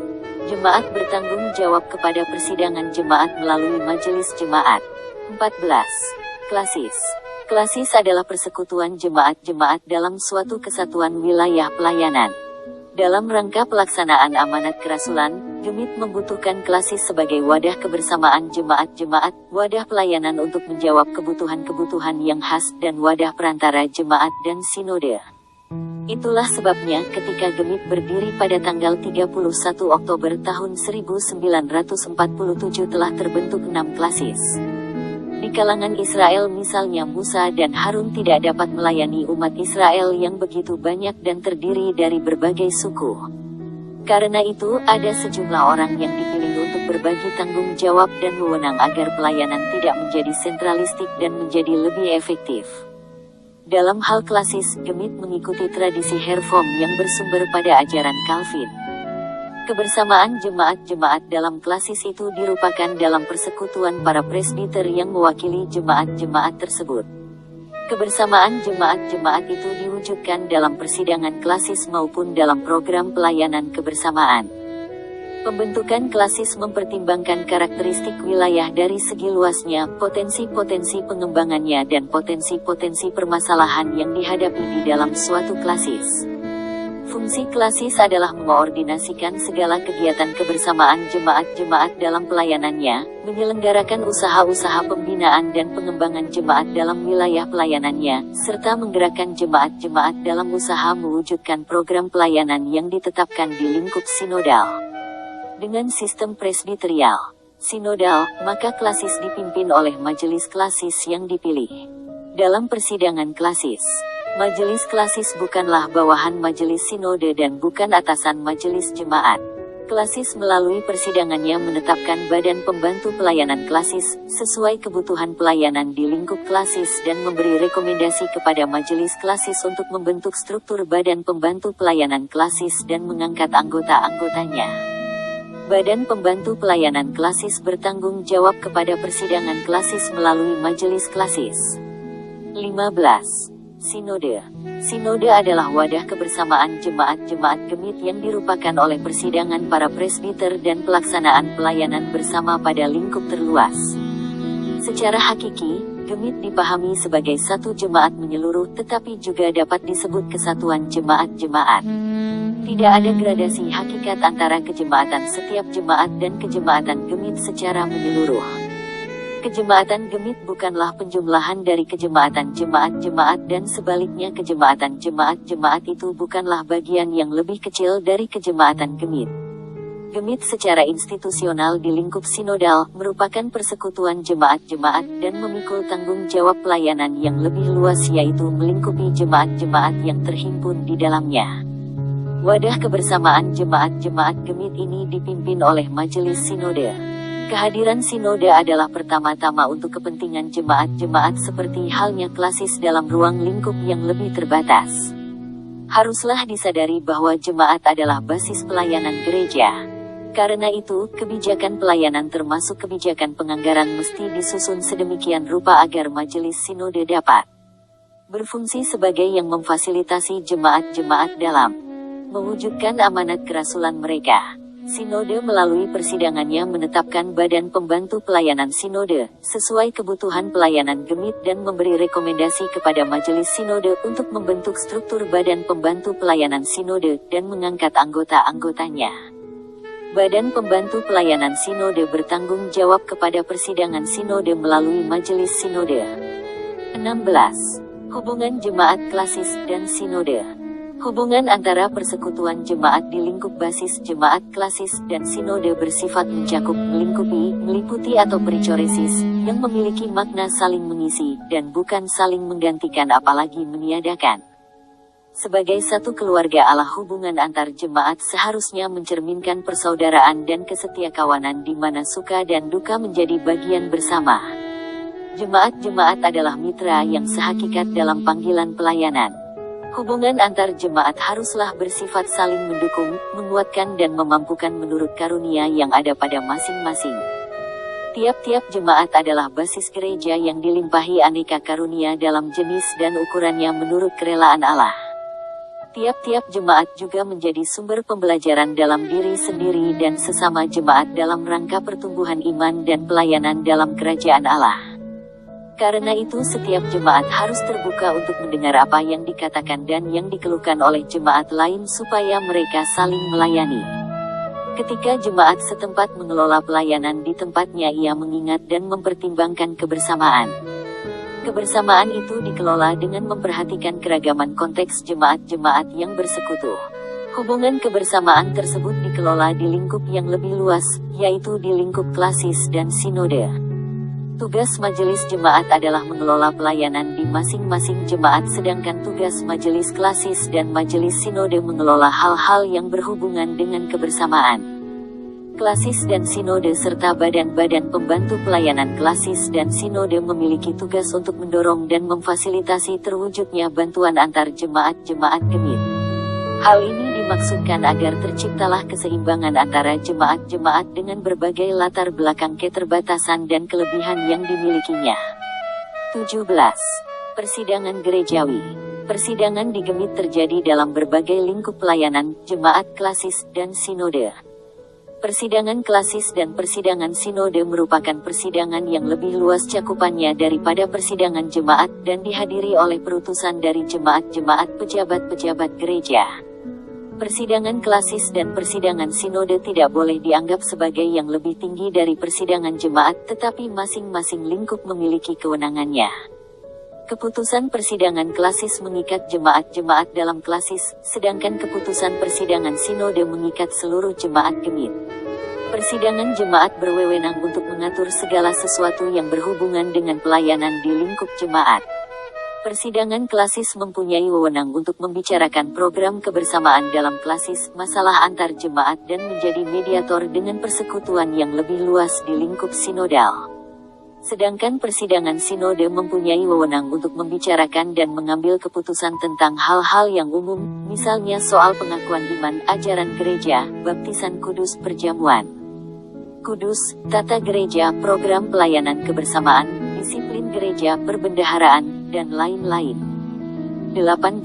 jemaat bertanggung jawab kepada persidangan jemaat melalui majelis jemaat. 14. Klasis. Klasis adalah persekutuan jemaat-jemaat dalam suatu kesatuan wilayah pelayanan. Dalam rangka pelaksanaan amanat kerasulan, Gemit membutuhkan klasis sebagai wadah kebersamaan jemaat-jemaat, wadah pelayanan untuk menjawab kebutuhan-kebutuhan yang khas dan wadah perantara jemaat dan sinode. Itulah sebabnya ketika Gemit berdiri pada tanggal 31 Oktober tahun 1947 telah terbentuk 6 klasis. Di kalangan Israel misalnya Musa dan Harun tidak dapat melayani umat Israel yang begitu banyak dan terdiri dari berbagai suku. Karena itu, ada sejumlah orang yang dipilih untuk berbagi tanggung jawab dan wewenang agar pelayanan tidak menjadi sentralistik dan menjadi lebih efektif. Dalam hal klasis, Gemit mengikuti tradisi Herform yang bersumber pada ajaran Calvin. Kebersamaan jemaat-jemaat dalam klasis itu dirupakan dalam persekutuan para presbiter yang mewakili jemaat-jemaat tersebut. Kebersamaan jemaat-jemaat itu diwujudkan dalam persidangan klasis maupun dalam program pelayanan kebersamaan. Pembentukan klasis mempertimbangkan karakteristik wilayah dari segi luasnya, potensi-potensi pengembangannya dan potensi-potensi permasalahan yang dihadapi di dalam suatu klasis. Fungsi klasis adalah mengoordinasikan segala kegiatan kebersamaan jemaat-jemaat dalam pelayanannya, menyelenggarakan usaha-usaha pembinaan dan pengembangan jemaat dalam wilayah pelayanannya, serta menggerakkan jemaat-jemaat dalam usaha mewujudkan program pelayanan yang ditetapkan di lingkup sinodal. Dengan sistem presbiterial sinodal, maka klasis dipimpin oleh majelis klasis yang dipilih. Dalam persidangan klasis, majelis klasis bukanlah bawahan majelis sinode dan bukan atasan majelis jemaat. Klasis melalui persidangannya menetapkan badan pembantu pelayanan klasis, sesuai kebutuhan pelayanan di lingkup klasis dan memberi rekomendasi kepada majelis klasis untuk membentuk struktur badan pembantu pelayanan klasis dan mengangkat anggota-anggotanya. Badan pembantu pelayanan klasis bertanggung jawab kepada persidangan klasis melalui majelis klasis. 15. Sinode. Sinode adalah wadah kebersamaan jemaat-jemaat gemit yang dirupakan oleh persidangan para presbiter dan pelaksanaan pelayanan bersama pada lingkup terluas. Secara hakiki, gemit dipahami sebagai satu jemaat menyeluruh tetapi juga dapat disebut kesatuan jemaat-jemaat. Tidak ada gradasi hakikat antara kejemaatan setiap jemaat dan kejemaatan gemit secara menyeluruh. Kejemaatan gemit bukanlah penjumlahan dari kejemaatan jemaat-jemaat dan sebaliknya kejemaatan jemaat-jemaat itu bukanlah bagian yang lebih kecil dari kejemaatan gemit. Gemit secara institusional di lingkup sinodal merupakan persekutuan jemaat-jemaat dan memikul tanggung jawab pelayanan yang lebih luas yaitu melingkupi jemaat-jemaat yang terhimpun di dalamnya. Wadah kebersamaan jemaat-jemaat gemit ini dipimpin oleh majelis sinode. Kehadiran sinode adalah pertama-tama untuk kepentingan jemaat-jemaat seperti halnya klasis dalam ruang lingkup yang lebih terbatas. Haruslah disadari bahwa jemaat adalah basis pelayanan gereja. Karena itu, kebijakan pelayanan termasuk kebijakan penganggaran mesti disusun sedemikian rupa agar majelis sinode dapat berfungsi sebagai yang memfasilitasi jemaat-jemaat dalam mewujudkan amanat kerasulan mereka. Sinode melalui persidangannya menetapkan badan pembantu pelayanan sinode, sesuai kebutuhan pelayanan gemit dan memberi rekomendasi kepada majelis sinode untuk membentuk struktur badan pembantu pelayanan sinode dan mengangkat anggota-anggotanya. Badan pembantu pelayanan sinode bertanggung jawab kepada persidangan sinode melalui majelis sinode. 16. Hubungan jemaat klasis dan sinode. Hubungan antara persekutuan jemaat di lingkup basis jemaat klasis dan sinode bersifat mencakup, melingkupi, meliputi atau perichoresis, yang memiliki makna saling mengisi, dan bukan saling menggantikan apalagi meniadakan. Sebagai satu keluarga Allah, hubungan antar jemaat seharusnya mencerminkan persaudaraan dan kesetiakawanan di mana suka dan duka menjadi bagian bersama. Jemaat-jemaat adalah mitra yang sehakikat dalam panggilan pelayanan. Hubungan antar jemaat haruslah bersifat saling mendukung, menguatkan dan memampukan menurut karunia yang ada pada masing-masing. Tiap-tiap jemaat adalah basis gereja yang dilimpahi aneka karunia dalam jenis dan ukurannya menurut kerelaan Allah. Tiap-tiap jemaat juga menjadi sumber pembelajaran dalam diri sendiri dan sesama jemaat dalam rangka pertumbuhan iman dan pelayanan dalam kerajaan Allah. Karena itu setiap jemaat harus terbuka untuk mendengar apa yang dikatakan dan yang dikeluhkan oleh jemaat lain supaya mereka saling melayani. Ketika jemaat setempat mengelola pelayanan di tempatnya, ia mengingat dan mempertimbangkan kebersamaan. Kebersamaan itu dikelola dengan memperhatikan keragaman konteks jemaat-jemaat yang bersekutu. Hubungan kebersamaan tersebut dikelola di lingkup yang lebih luas, yaitu di lingkup klasis dan sinode. Tugas majelis jemaat adalah mengelola pelayanan di masing-masing jemaat, sedangkan tugas majelis klasis dan majelis sinode mengelola hal-hal yang berhubungan dengan kebersamaan. Klasis dan sinode serta badan-badan pembantu pelayanan klasis dan sinode memiliki tugas untuk mendorong dan memfasilitasi terwujudnya bantuan antar jemaat-jemaat gemit. Hal ini dimaksudkan agar terciptalah keseimbangan antara jemaat-jemaat dengan berbagai latar belakang, keterbatasan dan kelebihan yang dimilikinya. 17. Persidangan gerejawi. Persidangan di gemit terjadi dalam berbagai lingkup pelayanan, jemaat klasis dan sinode. Persidangan klasis dan persidangan sinode merupakan persidangan yang lebih luas cakupannya daripada persidangan jemaat dan dihadiri oleh perutusan dari jemaat-jemaat pejabat-pejabat gereja. Persidangan klasis dan persidangan sinode tidak boleh dianggap sebagai yang lebih tinggi dari persidangan jemaat, tetapi masing-masing lingkup memiliki kewenangannya. Keputusan persidangan klasis mengikat jemaat-jemaat dalam klasis, sedangkan keputusan persidangan sinode mengikat seluruh jemaat gemit. Persidangan jemaat berwenang untuk mengatur segala sesuatu yang berhubungan dengan pelayanan di lingkup jemaat. Persidangan klasis mempunyai wewenang untuk membicarakan program kebersamaan dalam klasis, masalah antar jemaat dan menjadi mediator dengan persekutuan yang lebih luas di lingkup sinodal. Sedangkan persidangan sinode mempunyai wewenang untuk membicarakan dan mengambil keputusan tentang hal-hal yang umum, misalnya soal pengakuan iman, ajaran gereja, baptisan kudus, perjamuan kudus, tata gereja, program pelayanan kebersamaan, disiplin gereja, perbendaharaan, dan lain-lain. 18.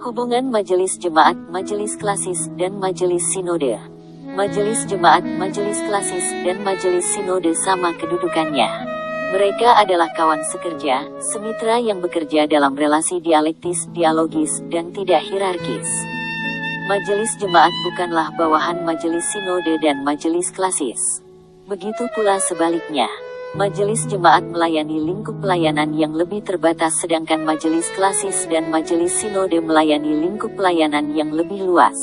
Hubungan majelis jemaat, majelis klasis, dan majelis sinode. Majelis jemaat, majelis klasis, dan majelis sinode sama kedudukannya. Mereka adalah kawan sekerja, semitra yang bekerja dalam relasi dialektis, dialogis, dan tidak hierarkis. Majelis jemaat bukanlah bawahan majelis sinode dan majelis klasis. Begitu pula sebaliknya. Majelis jemaat melayani lingkup pelayanan yang lebih terbatas, sedangkan majelis klasis dan majelis sinode melayani lingkup pelayanan yang lebih luas.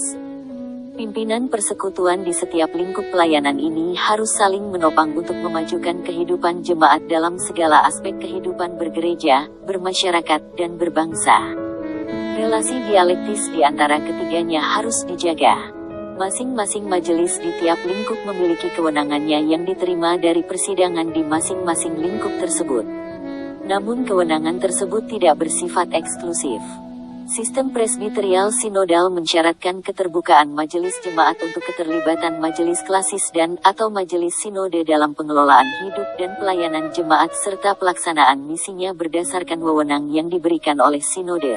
Pimpinan persekutuan di setiap lingkup pelayanan ini harus saling menopang untuk memajukan kehidupan jemaat dalam segala aspek kehidupan bergereja, bermasyarakat, dan berbangsa. Relasi dialektis di antara ketiganya harus dijaga. Masing-masing majelis di tiap lingkup memiliki kewenangannya yang diterima dari persidangan di masing-masing lingkup tersebut. Namun kewenangan tersebut tidak bersifat eksklusif. Sistem presbiterial sinodal mensyaratkan keterbukaan majelis jemaat untuk keterlibatan majelis klasis dan/atau majelis sinode dalam pengelolaan hidup dan pelayanan jemaat serta pelaksanaan misinya berdasarkan wewenang yang diberikan oleh sinode.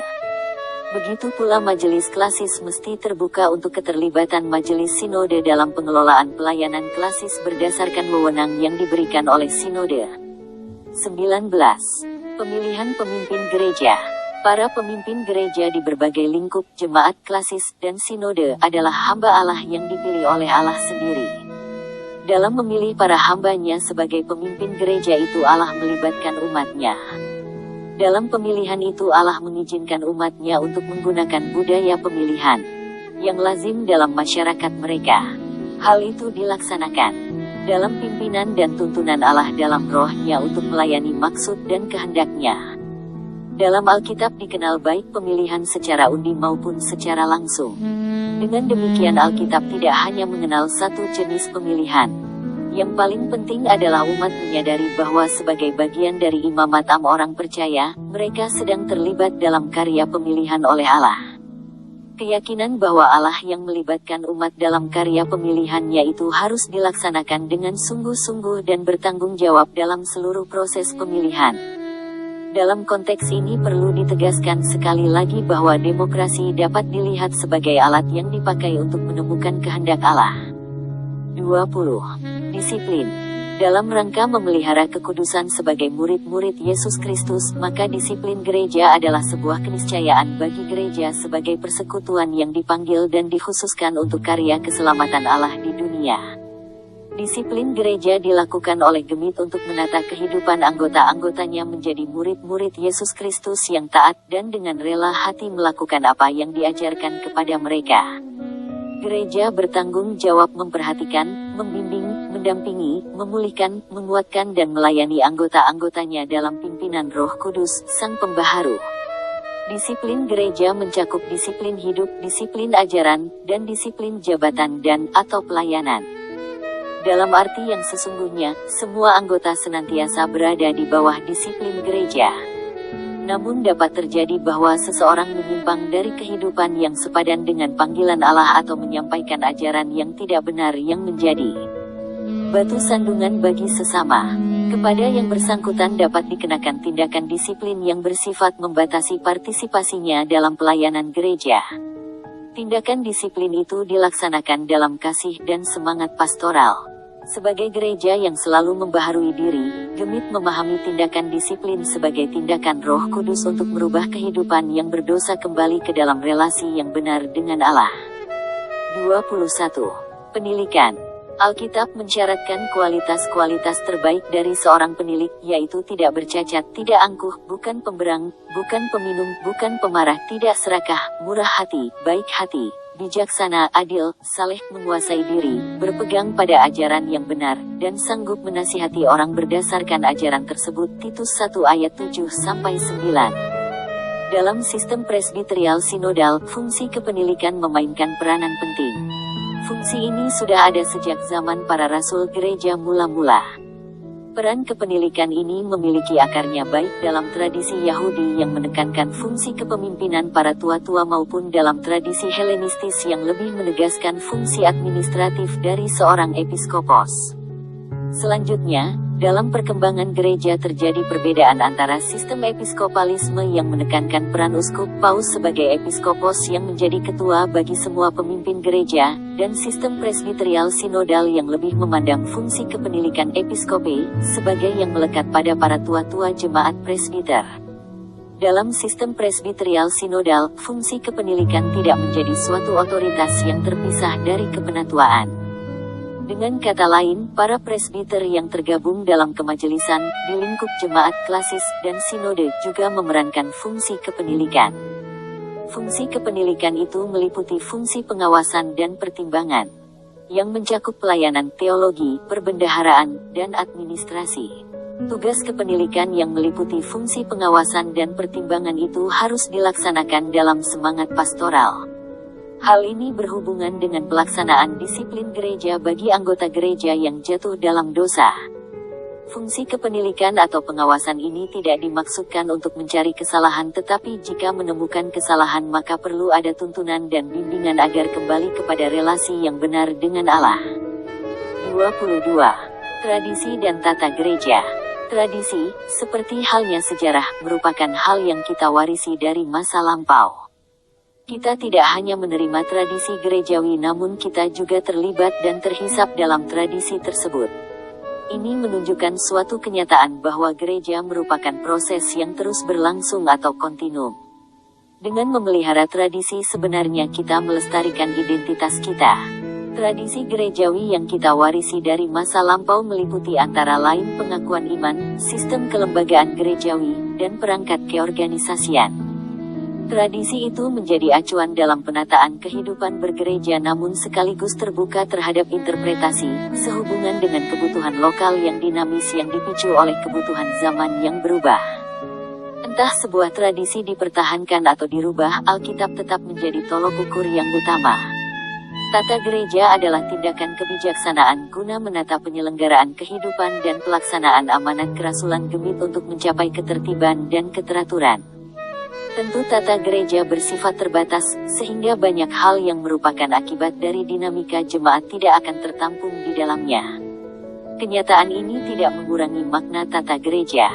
Begitu pula majelis klasis mesti terbuka untuk keterlibatan majelis sinode dalam pengelolaan pelayanan klasis berdasarkan wewenang yang diberikan oleh sinode. 19. Pemilihan pemimpin gereja. Para pemimpin gereja di berbagai lingkup jemaat klasis dan sinode adalah hamba Allah yang dipilih oleh Allah sendiri. Dalam memilih para hambanya sebagai pemimpin gereja itu Allah melibatkan umatnya. Dalam pemilihan itu Allah mengizinkan umatnya untuk menggunakan budaya pemilihan yang lazim dalam masyarakat mereka. Hal itu dilaksanakan dalam pimpinan dan tuntunan Allah dalam rohnya untuk melayani maksud dan kehendaknya. Dalam Alkitab dikenal baik pemilihan secara undi maupun secara langsung. Dengan demikian Alkitab tidak hanya mengenal satu jenis pemilihan. Yang paling penting adalah umat menyadari bahwa sebagai bagian dari imamat orang percaya, mereka sedang terlibat dalam karya pemilihan oleh Allah. Keyakinan bahwa Allah yang melibatkan umat dalam karya pemilihannya itu harus dilaksanakan dengan sungguh-sungguh dan bertanggung jawab dalam seluruh proses pemilihan. Dalam konteks ini perlu ditegaskan sekali lagi bahwa demokrasi dapat dilihat sebagai alat yang dipakai untuk menemukan kehendak Allah. 20. Disiplin. Dalam rangka memelihara kekudusan sebagai murid-murid Yesus Kristus, maka disiplin gereja adalah sebuah keniscayaan bagi gereja sebagai persekutuan yang dipanggil dan dikhususkan untuk karya keselamatan Allah di dunia. Disiplin gereja dilakukan oleh Gemit untuk menata kehidupan anggota-anggotanya menjadi murid-murid Yesus Kristus yang taat dan dengan rela hati melakukan apa yang diajarkan kepada mereka. Gereja bertanggung jawab memperhatikan, membimbing, mendampingi, memulihkan, menguatkan dan melayani anggota-anggotanya dalam pimpinan Roh Kudus, Sang Pembaharu. Disiplin gereja mencakup disiplin hidup, disiplin ajaran, dan disiplin jabatan dan/atau pelayanan. Dalam arti yang sesungguhnya, semua anggota senantiasa berada di bawah disiplin gereja. Namun dapat terjadi bahwa seseorang menyimpang dari kehidupan yang sepadan dengan panggilan Allah atau menyampaikan ajaran yang tidak benar yang menjadi batu sandungan bagi sesama. Kepada yang bersangkutan dapat dikenakan tindakan disiplin yang bersifat membatasi partisipasinya dalam pelayanan gereja. Tindakan disiplin itu dilaksanakan dalam kasih dan semangat pastoral. Sebagai gereja yang selalu membaharui diri, Gemit memahami tindakan disiplin sebagai tindakan Roh Kudus untuk merubah kehidupan yang berdosa kembali ke dalam relasi yang benar dengan Allah. 21. Penilikan. Alkitab mensyaratkan kualitas-kualitas terbaik dari seorang penilik, yaitu tidak bercacat, tidak angkuh, bukan pemberang, bukan peminum, bukan pemarah, tidak serakah, murah hati, baik hati, bijaksana, adil, saleh, menguasai diri, berpegang pada ajaran yang benar, dan sanggup menasihati orang berdasarkan ajaran tersebut. Titus 1 ayat 7-9. Dalam sistem presbiterial sinodal, fungsi kepenilikan memainkan peranan penting. Fungsi ini sudah ada sejak zaman para rasul gereja mula-mula. Peran kepenilikan ini memiliki akarnya baik dalam tradisi Yahudi yang menekankan fungsi kepemimpinan para tua-tua maupun dalam tradisi Helenistis yang lebih menegaskan fungsi administratif dari seorang episkopos. Selanjutnya, dalam perkembangan gereja terjadi perbedaan antara sistem episkopalisme yang menekankan peran uskup paus sebagai episkopos yang menjadi ketua bagi semua pemimpin gereja, dan sistem presbiterial sinodal yang lebih memandang fungsi kepenilikan episkopi sebagai yang melekat pada para tua-tua jemaat presbiter. Dalam sistem presbiterial sinodal, fungsi kepenilikan tidak menjadi suatu otoritas yang terpisah dari kepenatuaan. Dengan kata lain, para presbiter yang tergabung dalam kemajelisan, di lingkup jemaat klasis, dan sinode juga memerankan fungsi kepenilikan. Fungsi kepenilikan itu meliputi fungsi pengawasan dan pertimbangan, yang mencakup pelayanan teologi, perbendaharaan, dan administrasi. Tugas kepenilikan yang meliputi fungsi pengawasan dan pertimbangan itu harus dilaksanakan dalam semangat pastoral. Hal ini berhubungan dengan pelaksanaan disiplin gereja bagi anggota gereja yang jatuh dalam dosa. Fungsi kepenilikan atau pengawasan ini tidak dimaksudkan untuk mencari kesalahan, tetapi jika menemukan kesalahan maka perlu ada tuntunan dan bimbingan agar kembali kepada relasi yang benar dengan Allah. 22. Tradisi dan tata gereja. Tradisi, seperti halnya sejarah, merupakan hal yang kita warisi dari masa lampau. Kita tidak hanya menerima tradisi gerejawi, namun kita juga terlibat dan terhisap dalam tradisi tersebut. Ini menunjukkan suatu kenyataan bahwa gereja merupakan proses yang terus berlangsung atau kontinum. Dengan memelihara tradisi, sebenarnya kita melestarikan identitas kita. Tradisi gerejawi yang kita warisi dari masa lampau meliputi antara lain pengakuan iman, sistem kelembagaan gerejawi, dan perangkat keorganisasian. Tradisi itu menjadi acuan dalam penataan kehidupan bergereja, namun sekaligus terbuka terhadap interpretasi, sehubungan dengan kebutuhan lokal yang dinamis yang dipicu oleh kebutuhan zaman yang berubah. Entah sebuah tradisi dipertahankan atau dirubah, Alkitab tetap menjadi tolok ukur yang utama. Tata gereja adalah tindakan kebijaksanaan guna menata penyelenggaraan kehidupan dan pelaksanaan amanat kerasulan Gemit untuk mencapai ketertiban dan keteraturan. Tentu tata gereja bersifat terbatas, sehingga banyak hal yang merupakan akibat dari dinamika jemaat tidak akan tertampung di dalamnya. Kenyataan ini tidak mengurangi makna tata gereja.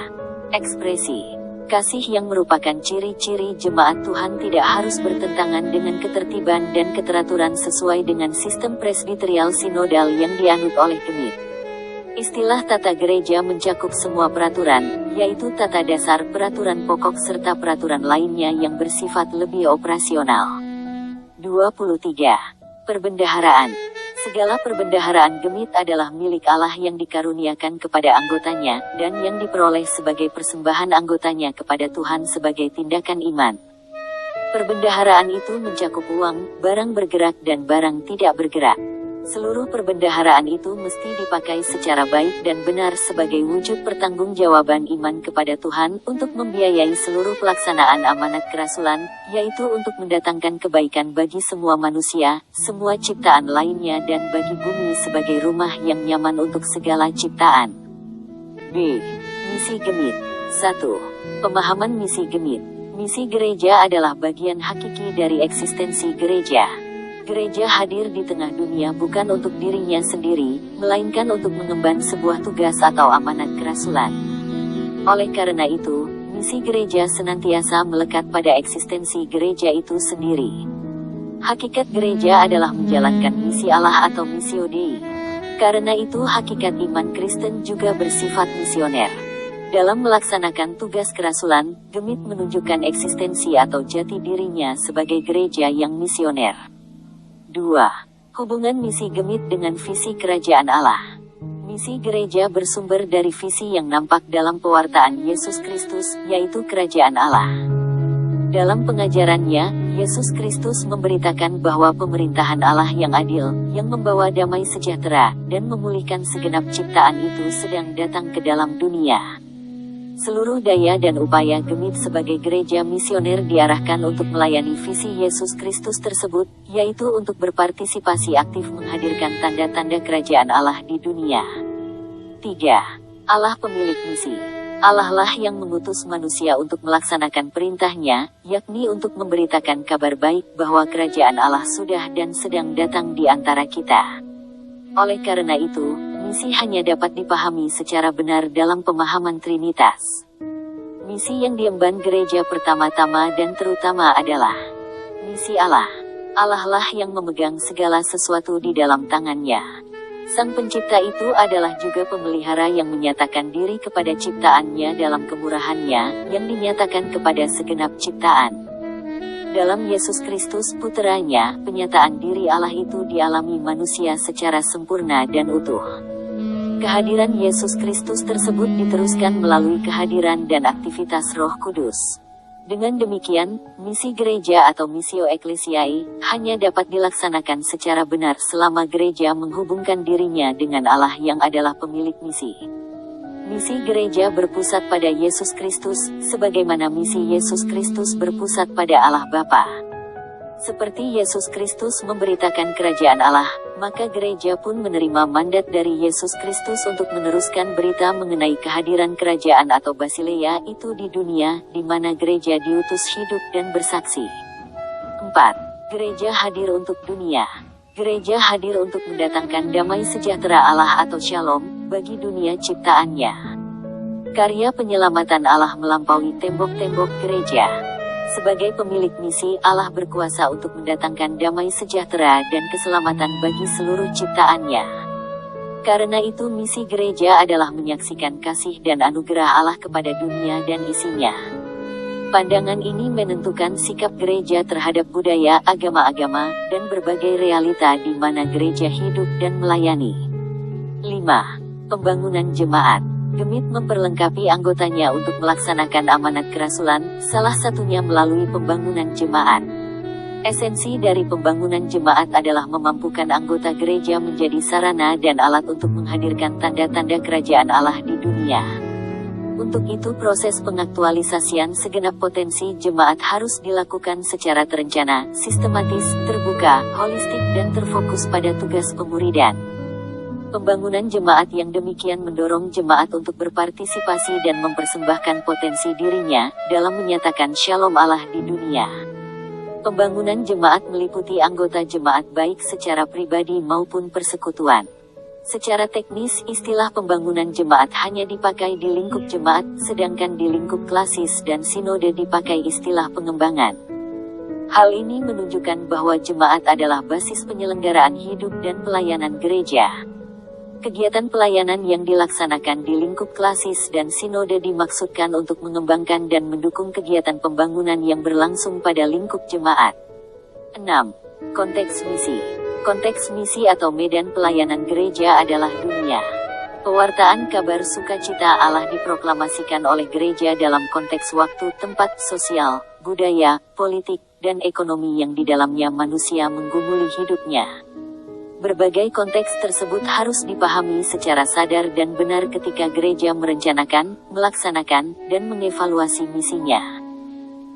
Ekspresi kasih yang merupakan ciri-ciri jemaat Tuhan tidak harus bertentangan dengan ketertiban dan keteraturan sesuai dengan sistem presbiterial sinodal yang dianut oleh Gemit. Istilah tata gereja mencakup semua peraturan, yaitu tata dasar, peraturan pokok serta peraturan lainnya yang bersifat lebih operasional. 23. Perbendaharaan. Segala perbendaharaan Gemit adalah milik Allah yang dikaruniakan kepada anggotanya, dan yang diperoleh sebagai persembahan anggotanya kepada Tuhan sebagai tindakan iman. Perbendaharaan itu mencakup uang, barang bergerak dan barang tidak bergerak. Seluruh perbendaharaan itu mesti dipakai secara baik dan benar sebagai wujud pertanggungjawaban iman kepada Tuhan untuk membiayai seluruh pelaksanaan amanat kerasulan, yaitu untuk mendatangkan kebaikan bagi semua manusia, semua ciptaan lainnya dan bagi bumi sebagai rumah yang nyaman untuk segala ciptaan. B. Misi Gemit. 1. Pemahaman misi Gemit. Misi gereja adalah bagian hakiki dari eksistensi gereja. Gereja hadir di tengah dunia bukan untuk dirinya sendiri, melainkan untuk mengemban sebuah tugas atau amanat kerasulan. Oleh karena itu, misi gereja senantiasa melekat pada eksistensi gereja itu sendiri. Hakikat gereja adalah menjalankan misi Allah atau missio Dei. Karena itu hakikat iman Kristen juga bersifat misioner. Dalam melaksanakan tugas kerasulan, Gemit menunjukkan eksistensi atau jati dirinya sebagai gereja yang misioner. 2. Hubungan misi Gemit dengan visi kerajaan Allah. Misi gereja bersumber dari visi yang nampak dalam pewartaan Yesus Kristus, yaitu kerajaan Allah. Dalam pengajarannya, Yesus Kristus memberitakan bahwa pemerintahan Allah yang adil, yang membawa damai sejahtera, dan memulihkan segenap ciptaan itu sedang datang ke dalam dunia. Seluruh daya dan upaya Gemit sebagai gereja misioner diarahkan untuk melayani visi Yesus Kristus tersebut, yaitu untuk berpartisipasi aktif menghadirkan tanda-tanda kerajaan Allah di dunia. 3. Allah pemilik misi. Allah lah yang mengutus manusia untuk melaksanakan perintahnya, yakni untuk memberitakan kabar baik bahwa kerajaan Allah sudah dan sedang datang di antara kita. Oleh karena itu, misi hanya dapat dipahami secara benar dalam pemahaman Trinitas. Misi yang diemban gereja pertama-tama dan terutama adalah misi Allah. Allah lah yang memegang segala sesuatu di dalam tangannya. Sang pencipta itu adalah juga pemelihara yang menyatakan diri kepada ciptaannya dalam kemurahannya, yang dinyatakan kepada segenap ciptaan. Dalam Yesus Kristus Puteranya, penyataan diri Allah itu dialami manusia secara sempurna dan utuh. Kehadiran Yesus Kristus tersebut diteruskan melalui kehadiran dan aktivitas Roh Kudus. Dengan demikian, misi gereja atau missio ecclesiae hanya dapat dilaksanakan secara benar selama gereja menghubungkan dirinya dengan Allah yang adalah pemilik misi. Misi gereja berpusat pada Yesus Kristus, sebagaimana misi Yesus Kristus berpusat pada Allah Bapa. Seperti Yesus Kristus memberitakan kerajaan Allah, maka gereja pun menerima mandat dari Yesus Kristus untuk meneruskan berita mengenai kehadiran kerajaan atau Basileia itu di dunia, di mana gereja diutus hidup dan bersaksi. 4. Gereja hadir untuk dunia. Gereja hadir untuk mendatangkan damai sejahtera Allah atau Shalom, bagi dunia ciptaannya. Karya penyelamatan Allah melampaui tembok-tembok gereja. Sebagai pemilik misi, Allah berkuasa untuk mendatangkan damai sejahtera dan keselamatan bagi seluruh ciptaannya. Karena itu misi gereja adalah menyaksikan kasih dan anugerah Allah kepada dunia dan isinya. Pandangan ini menentukan sikap gereja terhadap budaya, agama-agama, dan berbagai realita di mana gereja hidup dan melayani. 5. Pembangunan jemaat. Gemit memperlengkapi anggotanya untuk melaksanakan amanat kerasulan, salah satunya melalui pembangunan jemaat. Esensi dari pembangunan jemaat adalah memampukan anggota gereja menjadi sarana dan alat untuk menghadirkan tanda-tanda kerajaan Allah di dunia. Untuk itu proses pengaktualisasian segenap potensi jemaat harus dilakukan secara terencana, sistematis, terbuka, holistik dan terfokus pada tugas pemuridan. Pembangunan jemaat yang demikian mendorong jemaat untuk berpartisipasi dan mempersembahkan potensi dirinya, dalam menyatakan Shalom Allah di dunia. Pembangunan jemaat meliputi anggota jemaat baik secara pribadi maupun persekutuan. Secara teknis, istilah pembangunan jemaat hanya dipakai di lingkup jemaat, sedangkan di lingkup klasis dan sinode dipakai istilah pengembangan. Hal ini menunjukkan bahwa jemaat adalah basis penyelenggaraan hidup dan pelayanan gereja. Kegiatan pelayanan yang dilaksanakan di lingkup klasis dan sinode dimaksudkan untuk mengembangkan dan mendukung kegiatan pembangunan yang berlangsung pada lingkup jemaat. 6. Konteks misi. Konteks misi atau medan pelayanan gereja adalah dunia. Pewartaan kabar sukacita Allah diproklamasikan oleh gereja dalam konteks waktu, tempat, sosial, budaya, politik, dan ekonomi yang di dalamnya manusia menggumuli hidupnya. Berbagai konteks tersebut harus dipahami secara sadar dan benar ketika gereja merencanakan, melaksanakan, dan mengevaluasi misinya.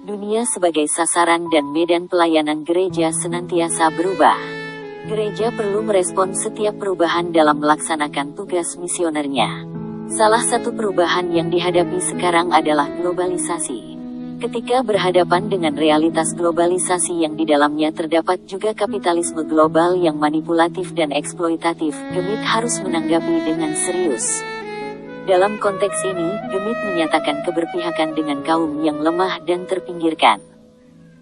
Dunia sebagai sasaran dan medan pelayanan gereja senantiasa berubah. Gereja perlu merespon setiap perubahan dalam melaksanakan tugas misionernya. Salah satu perubahan yang dihadapi sekarang adalah globalisasi. Ketika berhadapan dengan realitas globalisasi yang di dalamnya terdapat juga kapitalisme global yang manipulatif dan eksploitatif, Gemit harus menanggapi dengan serius. Dalam konteks ini, Gemit menyatakan keberpihakan dengan kaum yang lemah dan terpinggirkan.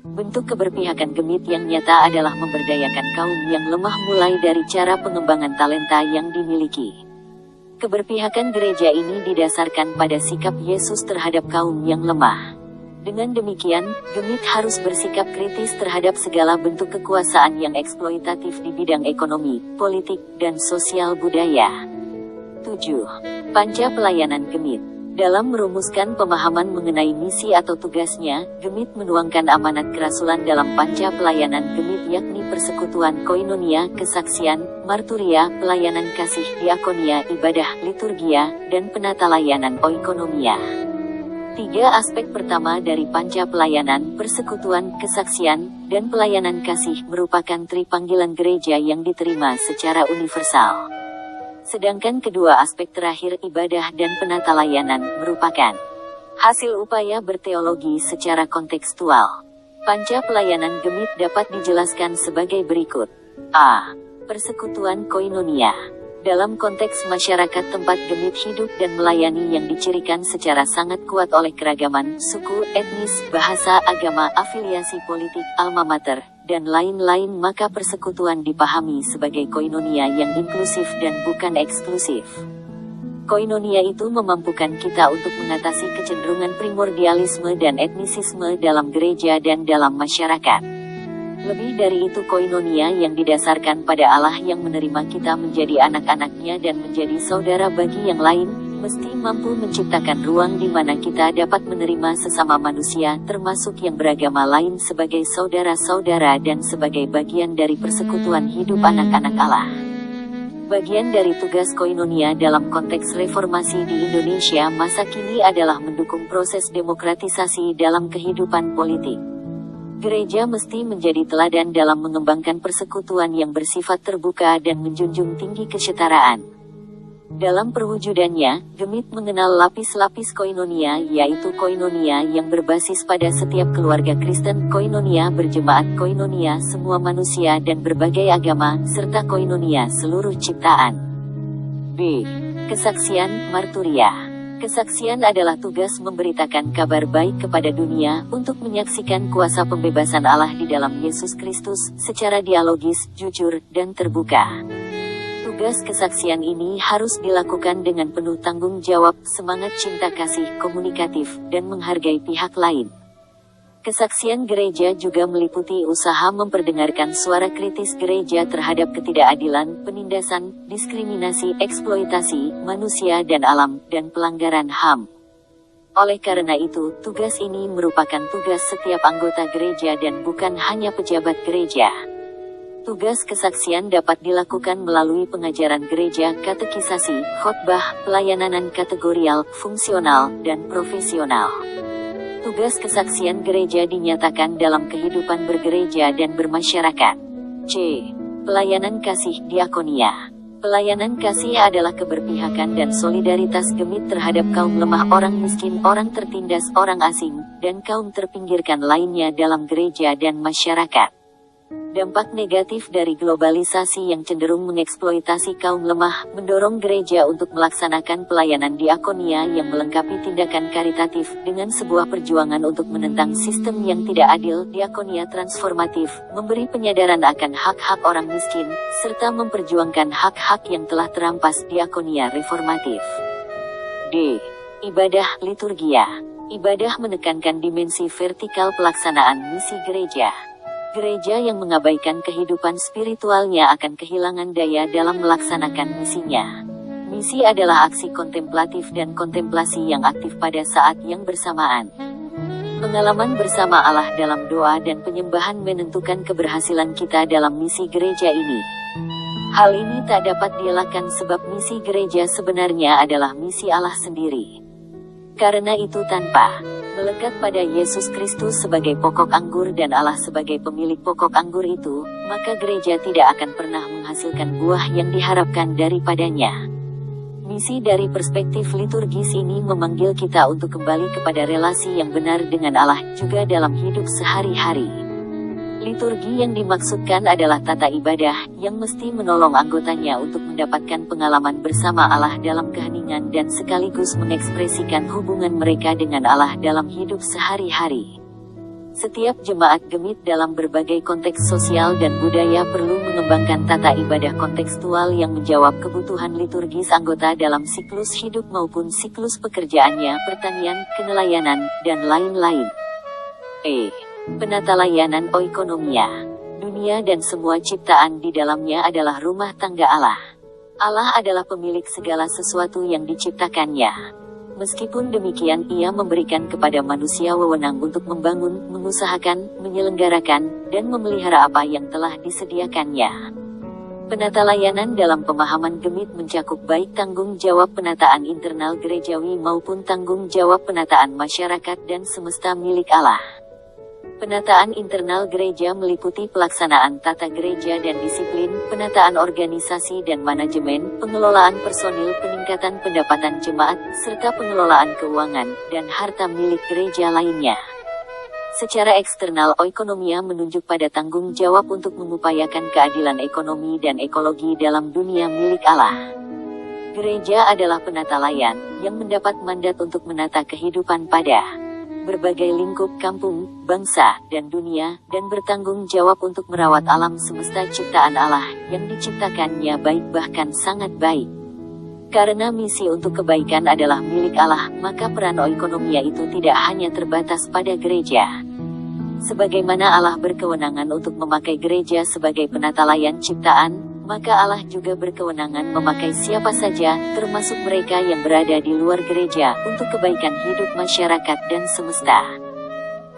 Bentuk keberpihakan Gemit yang nyata adalah memberdayakan kaum yang lemah mulai dari cara pengembangan talenta yang dimiliki. Keberpihakan gereja ini didasarkan pada sikap Yesus terhadap kaum yang lemah. Dengan demikian, Gemit harus bersikap kritis terhadap segala bentuk kekuasaan yang eksploitatif di bidang ekonomi, politik, dan sosial budaya. 7. Panca pelayanan Gemit. Dalam merumuskan pemahaman mengenai misi atau tugasnya, Gemit menuangkan amanat kerasulan dalam panca pelayanan Gemit, yakni persekutuan, koinonia, kesaksian, marturia, pelayanan kasih, diakonia, ibadah, liturgia, dan penata layanan oikonomia. 3 aspek pertama dari panca pelayanan, persekutuan, kesaksian, dan pelayanan kasih merupakan tripanggilan gereja yang diterima secara universal. Sedangkan kedua aspek terakhir, ibadah dan penata layanan, merupakan hasil upaya berteologi secara kontekstual. Panca pelayanan Gemit dapat dijelaskan sebagai berikut. A. Persekutuan koinonia. Dalam konteks masyarakat tempat Gemit hidup dan melayani yang dicirikan secara sangat kuat oleh keragaman, suku, etnis, bahasa, agama, afiliasi politik, alma mater, dan lain-lain, maka persekutuan dipahami sebagai koinonia yang inklusif dan bukan eksklusif. Koinonia itu memampukan kita untuk mengatasi kecenderungan primordialisme dan etnisisme dalam gereja dan dalam masyarakat. Lebih dari itu, koinonia yang didasarkan pada Allah yang menerima kita menjadi anak-anaknya dan menjadi saudara bagi yang lain, mesti mampu menciptakan ruang di mana kita dapat menerima sesama manusia, termasuk yang beragama lain sebagai saudara-saudara dan sebagai bagian dari persekutuan hidup anak-anak Allah. Bagian dari tugas koinonia dalam konteks reformasi di Indonesia masa kini adalah mendukung proses demokratisasi dalam kehidupan politik. Gereja mesti menjadi teladan dalam mengembangkan persekutuan yang bersifat terbuka dan menjunjung tinggi kesetaraan. Dalam perwujudannya, Gemit mengenal lapis-lapis koinonia, yaitu koinonia yang berbasis pada setiap keluarga Kristen, koinonia berjemaat, koinonia semua manusia dan berbagai agama, serta koinonia seluruh ciptaan. B. Kesaksian, marturia. Kesaksian adalah tugas memberitakan kabar baik kepada dunia, untuk menyaksikan kuasa pembebasan Allah di dalam Yesus Kristus, secara dialogis, jujur, dan terbuka. Tugas kesaksian ini harus dilakukan dengan penuh tanggung jawab, semangat cinta kasih, komunikatif, dan menghargai pihak lain. Kesaksian gereja juga meliputi usaha memperdengarkan suara kritis gereja terhadap ketidakadilan, penindasan, diskriminasi, eksploitasi manusia dan alam, dan pelanggaran HAM. Oleh karena itu, tugas ini merupakan tugas setiap anggota gereja dan bukan hanya pejabat gereja. Tugas kesaksian dapat dilakukan melalui pengajaran gereja, katekisasi, khotbah, pelayanan kategorial, fungsional, dan profesional. Tugas kesaksian gereja dinyatakan dalam kehidupan bergereja dan bermasyarakat. C. Pelayanan kasih, diakonia. Pelayanan kasih adalah keberpihakan dan solidaritas Gemit terhadap kaum lemah, orang miskin, orang tertindas, orang asing, dan kaum terpinggirkan lainnya dalam gereja dan masyarakat. Dampak negatif dari globalisasi yang cenderung mengeksploitasi kaum lemah, mendorong gereja untuk melaksanakan pelayanan diakonia yang melengkapi tindakan karitatif, dengan sebuah perjuangan untuk menentang sistem yang tidak adil. Diakonia transformatif, memberi penyadaran akan hak-hak orang miskin, serta memperjuangkan hak-hak yang telah terampas. Diakonia reformatif. D. Ibadah, liturgia. Ibadah menekankan dimensi vertikal pelaksanaan misi gereja. Gereja yang mengabaikan kehidupan spiritualnya akan kehilangan daya dalam melaksanakan misinya. Misi adalah aksi kontemplatif dan kontemplasi yang aktif pada saat yang bersamaan. Pengalaman bersama Allah dalam doa dan penyembahan menentukan keberhasilan kita dalam misi gereja ini. Hal ini tak dapat dielakkan sebab misi gereja sebenarnya adalah misi Allah sendiri. Karena itu, tanpa melekat pada Yesus Kristus sebagai pokok anggur dan Allah sebagai pemilik pokok anggur itu, maka gereja tidak akan pernah menghasilkan buah yang diharapkan daripadanya. Misi dari perspektif liturgis ini memanggil kita untuk kembali kepada relasi yang benar dengan Allah, juga dalam hidup sehari-hari. Liturgi yang dimaksudkan adalah tata ibadah, yang mesti menolong anggotanya untuk mendapatkan pengalaman bersama Allah dalam keheningan dan sekaligus mengekspresikan hubungan mereka dengan Allah dalam hidup sehari-hari. Setiap jemaat Gemit dalam berbagai konteks sosial dan budaya perlu mengembangkan tata ibadah kontekstual yang menjawab kebutuhan liturgis anggota dalam siklus hidup maupun siklus pekerjaannya, pertanian, kenelayanan, dan lain-lain. E. Penata layanan oikonomia. Dunia dan semua ciptaan di dalamnya adalah rumah tangga Allah. Allah adalah pemilik segala sesuatu yang diciptakannya. Meskipun demikian, Ia memberikan kepada manusia wewenang untuk membangun, mengusahakan, menyelenggarakan, dan memelihara apa yang telah disediakannya. Penata layanan dalam pemahaman Gemit mencakup baik tanggung jawab penataan internal gerejawi maupun tanggung jawab penataan masyarakat dan semesta milik Allah. Penataan internal gereja meliputi pelaksanaan tata gereja dan disiplin, penataan organisasi dan manajemen, pengelolaan personil, peningkatan pendapatan jemaat, serta pengelolaan keuangan dan harta milik gereja lainnya. Secara eksternal, oikonomia menunjuk pada tanggung jawab untuk mengupayakan keadilan ekonomi dan ekologi dalam dunia milik Allah. Gereja adalah penata layan, yang mendapat mandat untuk menata kehidupan pada berbagai lingkup kampung, bangsa, dan dunia, dan bertanggung jawab untuk merawat alam semesta ciptaan Allah, yang diciptakannya baik bahkan sangat baik. Karena misi untuk kebaikan adalah milik Allah, maka peran oikonomia itu tidak hanya terbatas pada gereja. Sebagaimana Allah berkewenangan untuk memakai gereja sebagai penata layan ciptaan, maka Allah juga berkewenangan memakai siapa saja, termasuk mereka yang berada di luar gereja, untuk kebaikan hidup masyarakat dan semesta.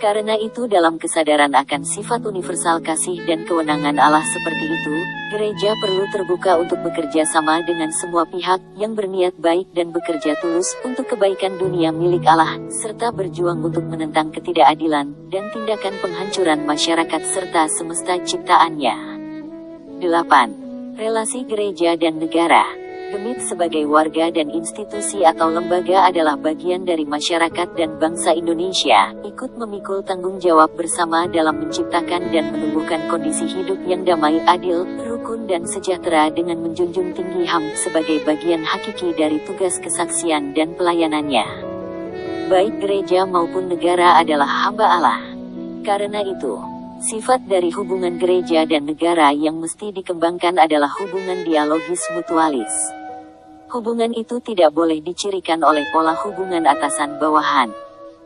Karena itu dalam kesadaran akan sifat universal kasih dan kewenangan Allah seperti itu, gereja perlu terbuka untuk bekerja sama dengan semua pihak yang berniat baik dan bekerja tulus untuk kebaikan dunia milik Allah, serta berjuang untuk menentang ketidakadilan dan tindakan penghancuran masyarakat serta semesta ciptaannya. 8. Relasi gereja dan negara. Gemit sebagai warga dan institusi atau lembaga adalah bagian dari masyarakat dan bangsa Indonesia, ikut memikul tanggung jawab bersama dalam menciptakan dan menumbuhkan kondisi hidup yang damai, adil, rukun dan sejahtera dengan menjunjung tinggi HAM sebagai bagian hakiki dari tugas kesaksian dan pelayanannya. Baik gereja maupun negara adalah hamba Allah. Karena itu, sifat dari hubungan gereja dan negara yang mesti dikembangkan adalah hubungan dialogis mutualis. Hubungan itu tidak boleh dicirikan oleh pola hubungan atasan-bawahan.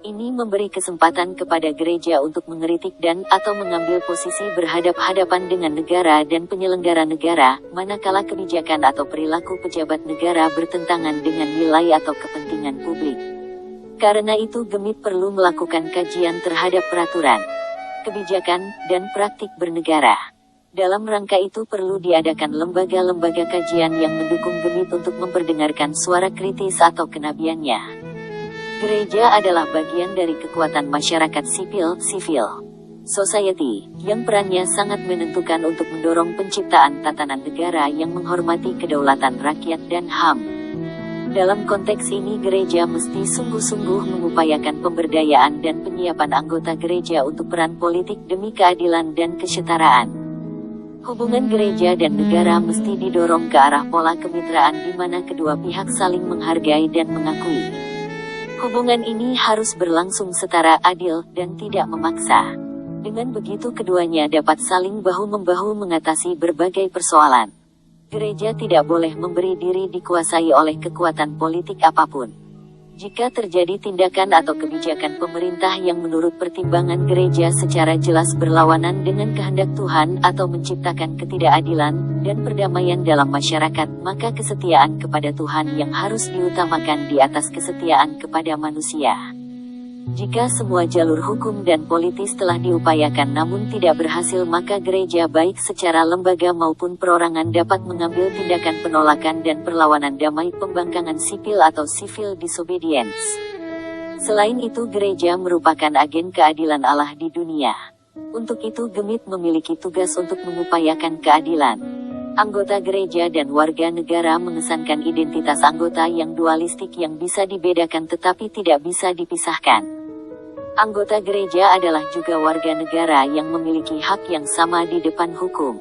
Ini memberi kesempatan kepada gereja untuk mengkritik dan atau mengambil posisi berhadap-hadapan dengan negara dan penyelenggara negara, manakala kebijakan atau perilaku pejabat negara bertentangan dengan nilai atau kepentingan publik. Karena itu Gemit perlu melakukan kajian terhadap peraturan, kebijakan, dan praktik bernegara. Dalam rangka itu perlu diadakan lembaga-lembaga kajian yang mendukung Gemit untuk memperdengarkan suara kritis atau kenabiannya. Gereja adalah bagian dari kekuatan masyarakat sipil, society, yang perannya sangat menentukan untuk mendorong penciptaan tatanan negara yang menghormati kedaulatan rakyat dan HAM. Dalam konteks ini gereja mesti sungguh-sungguh mengupayakan pemberdayaan dan penyiapan anggota gereja untuk peran politik demi keadilan dan kesetaraan. Hubungan gereja dan negara mesti didorong ke arah pola kemitraan di mana kedua pihak saling menghargai dan mengakui. Hubungan ini harus berlangsung setara, adil, dan tidak memaksa. Dengan begitu keduanya dapat saling bahu-membahu mengatasi berbagai persoalan. Gereja tidak boleh memberi diri dikuasai oleh kekuatan politik apapun. Jika terjadi tindakan atau kebijakan pemerintah yang menurut pertimbangan gereja secara jelas berlawanan dengan kehendak Tuhan atau menciptakan ketidakadilan dan perdamaian dalam masyarakat, maka kesetiaan kepada Tuhan yang harus diutamakan di atas kesetiaan kepada manusia. Jika semua jalur hukum dan politis telah diupayakan namun tidak berhasil, maka gereja baik secara lembaga maupun perorangan dapat mengambil tindakan penolakan dan perlawanan damai, pembangkangan sipil atau civil disobedience. Selain itu gereja merupakan agen keadilan Allah di dunia. Untuk itu Gemit memiliki tugas untuk mengupayakan keadilan. Anggota gereja dan warga negara mengesankan identitas anggota yang dualistik yang bisa dibedakan tetapi tidak bisa dipisahkan. Anggota gereja adalah juga warga negara yang memiliki hak yang sama di depan hukum.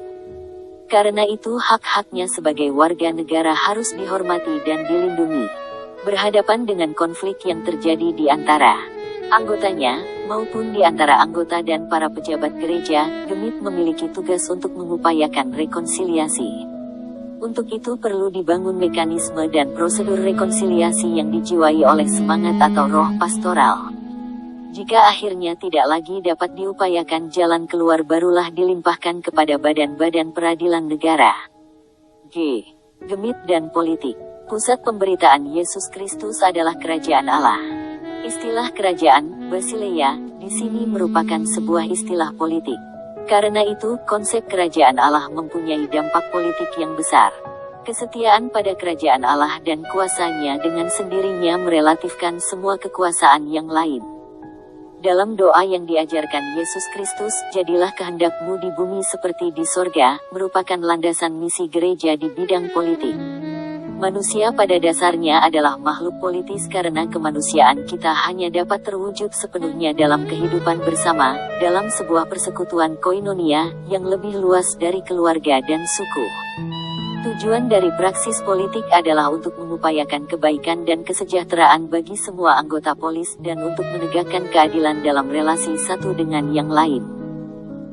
Karena itu hak-haknya sebagai warga negara harus dihormati dan dilindungi. Berhadapan dengan konflik yang terjadi di antara anggotanya, maupun di antara anggota dan para pejabat gereja, Gemit memiliki tugas untuk mengupayakan rekonsiliasi. Untuk itu perlu dibangun mekanisme dan prosedur rekonsiliasi yang dijiwai oleh semangat atau roh pastoral. Jika akhirnya tidak lagi dapat diupayakan, jalan keluar barulah dilimpahkan kepada badan-badan peradilan negara. G. Gemit dan politik. Pusat pemberitaan Yesus Kristus adalah kerajaan Allah. Istilah kerajaan, basileia, di sini merupakan sebuah istilah politik. Karena itu, konsep kerajaan Allah mempunyai dampak politik yang besar. Kesetiaan pada kerajaan Allah dan kuasanya dengan sendirinya merelatifkan semua kekuasaan yang lain. Dalam doa yang diajarkan Yesus Kristus, jadilah kehendakmu di bumi seperti di sorga, merupakan landasan misi gereja di bidang politik. Manusia pada dasarnya adalah makhluk politis karena kemanusiaan kita hanya dapat terwujud sepenuhnya dalam kehidupan bersama, dalam sebuah persekutuan koinonia, yang lebih luas dari keluarga dan suku. Tujuan dari praksis politik adalah untuk mengupayakan kebaikan dan kesejahteraan bagi semua anggota polis dan untuk menegakkan keadilan dalam relasi satu dengan yang lain.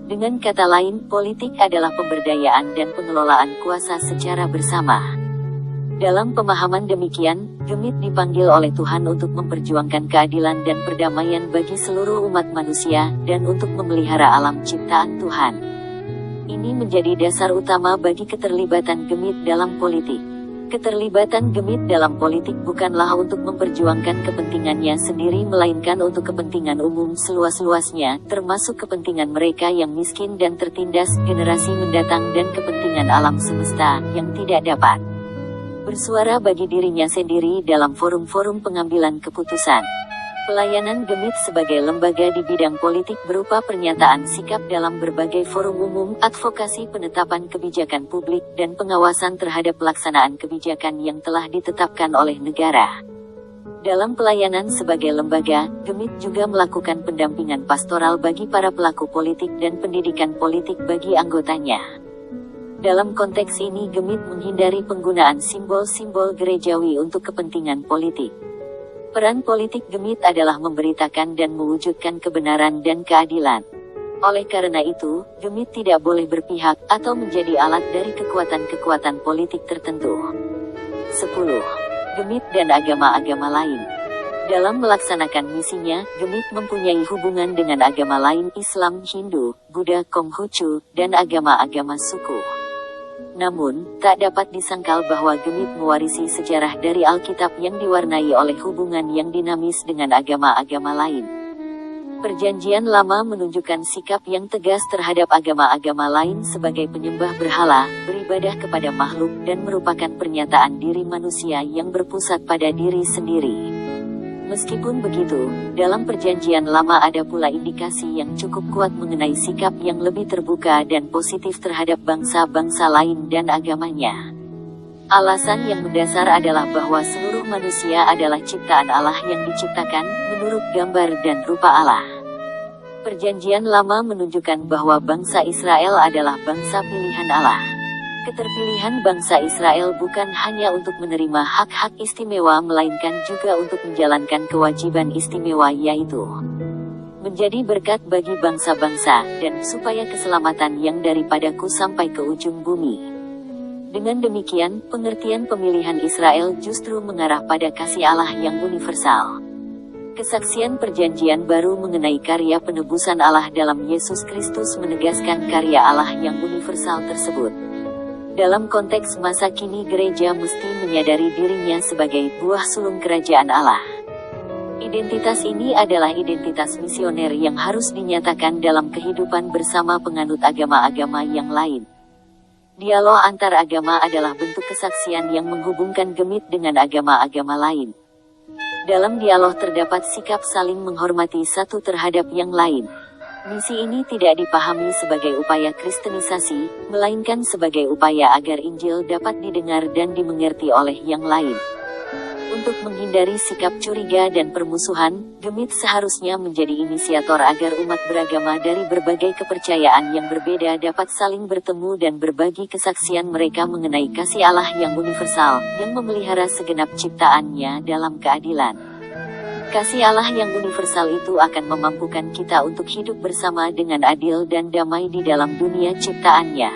Dengan kata lain, politik adalah pemberdayaan dan pengelolaan kuasa secara bersama. Dalam pemahaman demikian, Gemit dipanggil oleh Tuhan untuk memperjuangkan keadilan dan perdamaian bagi seluruh umat manusia, dan untuk memelihara alam ciptaan Tuhan. Ini menjadi dasar utama bagi keterlibatan Gemit dalam politik. Keterlibatan Gemit dalam politik bukanlah untuk memperjuangkan kepentingannya sendiri melainkan untuk kepentingan umum seluas-luasnya, termasuk kepentingan mereka yang miskin dan tertindas, generasi mendatang dan kepentingan alam semesta, yang tidak dapat bersuara bagi dirinya sendiri dalam forum-forum pengambilan keputusan. Pelayanan Gemit sebagai lembaga di bidang politik berupa pernyataan sikap dalam berbagai forum umum, advokasi penetapan kebijakan publik, dan pengawasan terhadap pelaksanaan kebijakan yang telah ditetapkan oleh negara. Dalam pelayanan sebagai lembaga, Gemit juga melakukan pendampingan pastoral bagi para pelaku politik dan pendidikan politik bagi anggotanya. Dalam konteks ini Gemit menghindari penggunaan simbol-simbol gerejawi untuk kepentingan politik. Peran politik Gemit adalah memberitakan dan mewujudkan kebenaran dan keadilan. Oleh karena itu, Gemit tidak boleh berpihak atau menjadi alat dari kekuatan-kekuatan politik tertentu. 10. Gemit dan agama-agama lain. Dalam melaksanakan misinya, Gemit mempunyai hubungan dengan agama lain Islam, Hindu, Buddha, Konghucu, dan agama-agama suku. Namun, tak dapat disangkal bahwa Gemit mewarisi sejarah dari Alkitab yang diwarnai oleh hubungan yang dinamis dengan agama-agama lain. Perjanjian Lama menunjukkan sikap yang tegas terhadap agama-agama lain sebagai penyembah berhala, beribadah kepada makhluk, dan merupakan pernyataan diri manusia yang berpusat pada diri sendiri. Meskipun begitu, dalam Perjanjian Lama ada pula indikasi yang cukup kuat mengenai sikap yang lebih terbuka dan positif terhadap bangsa-bangsa lain dan agamanya. Alasan yang mendasar adalah bahwa seluruh manusia adalah ciptaan Allah yang diciptakan menurut gambar dan rupa Allah. Perjanjian Lama menunjukkan bahwa bangsa Israel adalah bangsa pilihan Allah. Keterpilihan bangsa Israel bukan hanya untuk menerima hak-hak istimewa melainkan juga untuk menjalankan kewajiban istimewa yaitu menjadi berkat bagi bangsa-bangsa, dan supaya keselamatan yang daripadaku sampai ke ujung bumi. Dengan demikian, pengertian pemilihan Israel justru mengarah pada kasih Allah yang universal. Kesaksian Perjanjian Baru mengenai karya penebusan Allah dalam Yesus Kristus menegaskan karya Allah yang universal tersebut. Dalam konteks masa kini gereja mesti menyadari dirinya sebagai buah sulung kerajaan Allah. Identitas ini adalah identitas misioner yang harus dinyatakan dalam kehidupan bersama penganut agama-agama yang lain. Dialog antar agama adalah bentuk kesaksian yang menghubungkan Gemit dengan agama-agama lain. Dalam dialog terdapat sikap saling menghormati satu terhadap yang lain. Misi ini tidak dipahami sebagai upaya kristenisasi, melainkan sebagai upaya agar Injil dapat didengar dan dimengerti oleh yang lain. Untuk menghindari sikap curiga dan permusuhan, Gemit seharusnya menjadi inisiator agar umat beragama dari berbagai kepercayaan yang berbeda dapat saling bertemu dan berbagi kesaksian mereka mengenai kasih Allah yang universal, yang memelihara segenap ciptaannya dalam keadilan. Kasih Allah yang universal itu akan memampukan kita untuk hidup bersama dengan adil dan damai di dalam dunia ciptaannya.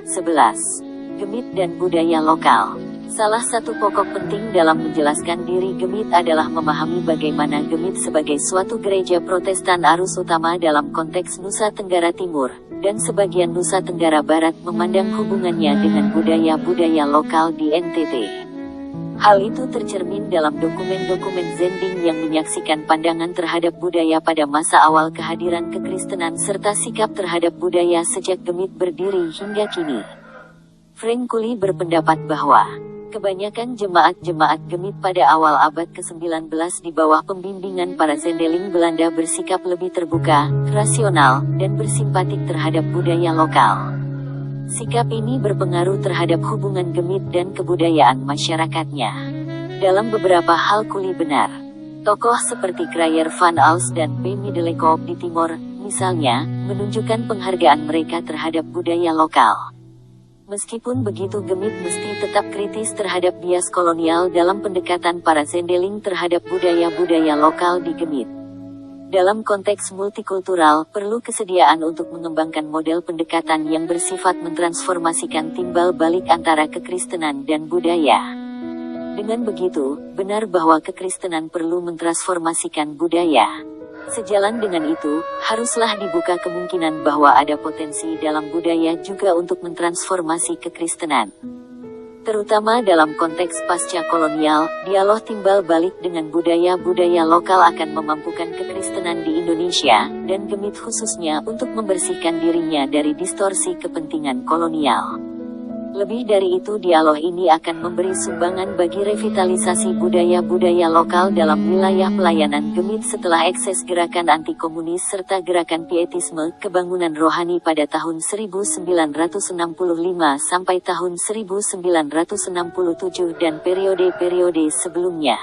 11. Gemit dan budaya lokal. Salah satu pokok penting dalam menjelaskan diri Gemit adalah memahami bagaimana Gemit sebagai suatu gereja Protestan arus utama dalam konteks Nusa Tenggara Timur, dan sebagian Nusa Tenggara Barat memandang hubungannya dengan budaya-budaya lokal di NTT. Hal itu tercermin dalam dokumen-dokumen Zending yang menyaksikan pandangan terhadap budaya pada masa awal kehadiran kekristenan serta sikap terhadap budaya sejak Gemit berdiri hingga kini. Frank Cooley berpendapat bahwa kebanyakan jemaat-jemaat Gemit pada awal abad ke-19 di bawah pembimbingan para Zendeling Belanda bersikap lebih terbuka, rasional, dan bersimpatik terhadap budaya lokal. Sikap ini berpengaruh terhadap hubungan Gemit dan kebudayaan masyarakatnya. Dalam beberapa hal Cooley benar. Tokoh seperti Crayer Van Als dan P. Middelkoop di Timor, misalnya, menunjukkan penghargaan mereka terhadap budaya lokal. Meskipun begitu Gemit mesti tetap kritis terhadap bias kolonial dalam pendekatan para Zendeling terhadap budaya-budaya lokal di Gemit. Dalam konteks multikultural, perlu kesediaan untuk mengembangkan model pendekatan yang bersifat mentransformasikan timbal balik antara kekristenan dan budaya. Dengan begitu, benar bahwa kekristenan perlu mentransformasikan budaya. Sejalan dengan itu, haruslah dibuka kemungkinan bahwa ada potensi dalam budaya juga untuk mentransformasi kekristenan. Terutama dalam konteks pasca kolonial, dialog timbal balik dengan budaya-budaya lokal akan memampukan kekristenan di Indonesia, dan Gemit khususnya untuk membersihkan dirinya dari distorsi kepentingan kolonial. Lebih dari itu, dialog ini akan memberi sumbangan bagi revitalisasi budaya-budaya lokal dalam wilayah pelayanan Gemit setelah ekses gerakan anti-komunis serta gerakan pietisme kebangunan rohani pada tahun 1965 sampai tahun 1967 dan periode-periode sebelumnya.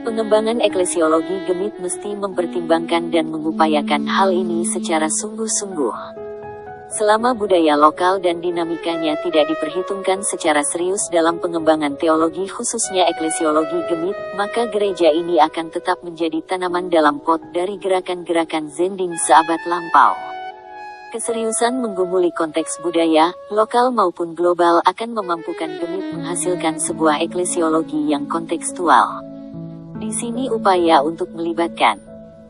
Pengembangan eklesiologi Gemit mesti mempertimbangkan dan mengupayakan hal ini secara sungguh-sungguh. Selama budaya lokal dan dinamikanya tidak diperhitungkan secara serius dalam pengembangan teologi khususnya eklesiologi Gemit, maka gereja ini akan tetap menjadi tanaman dalam pot dari gerakan-gerakan Zending seabad lampau. Keseriusan menggumuli konteks budaya, lokal maupun global akan memampukan Gemit menghasilkan sebuah eklesiologi yang kontekstual. Di sini upaya untuk melibatkan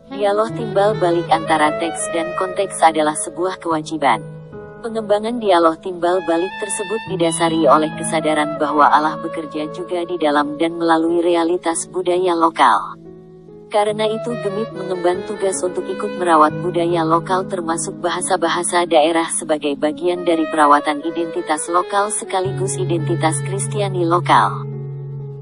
dialog timbal balik antara teks dan konteks adalah sebuah kewajiban. Pengembangan dialog timbal balik tersebut didasari oleh kesadaran bahwa Allah bekerja juga di dalam dan melalui realitas budaya lokal. Karena itu Gemit mengemban tugas untuk ikut merawat budaya lokal termasuk bahasa-bahasa daerah sebagai bagian dari perawatan identitas lokal sekaligus identitas Kristiani lokal.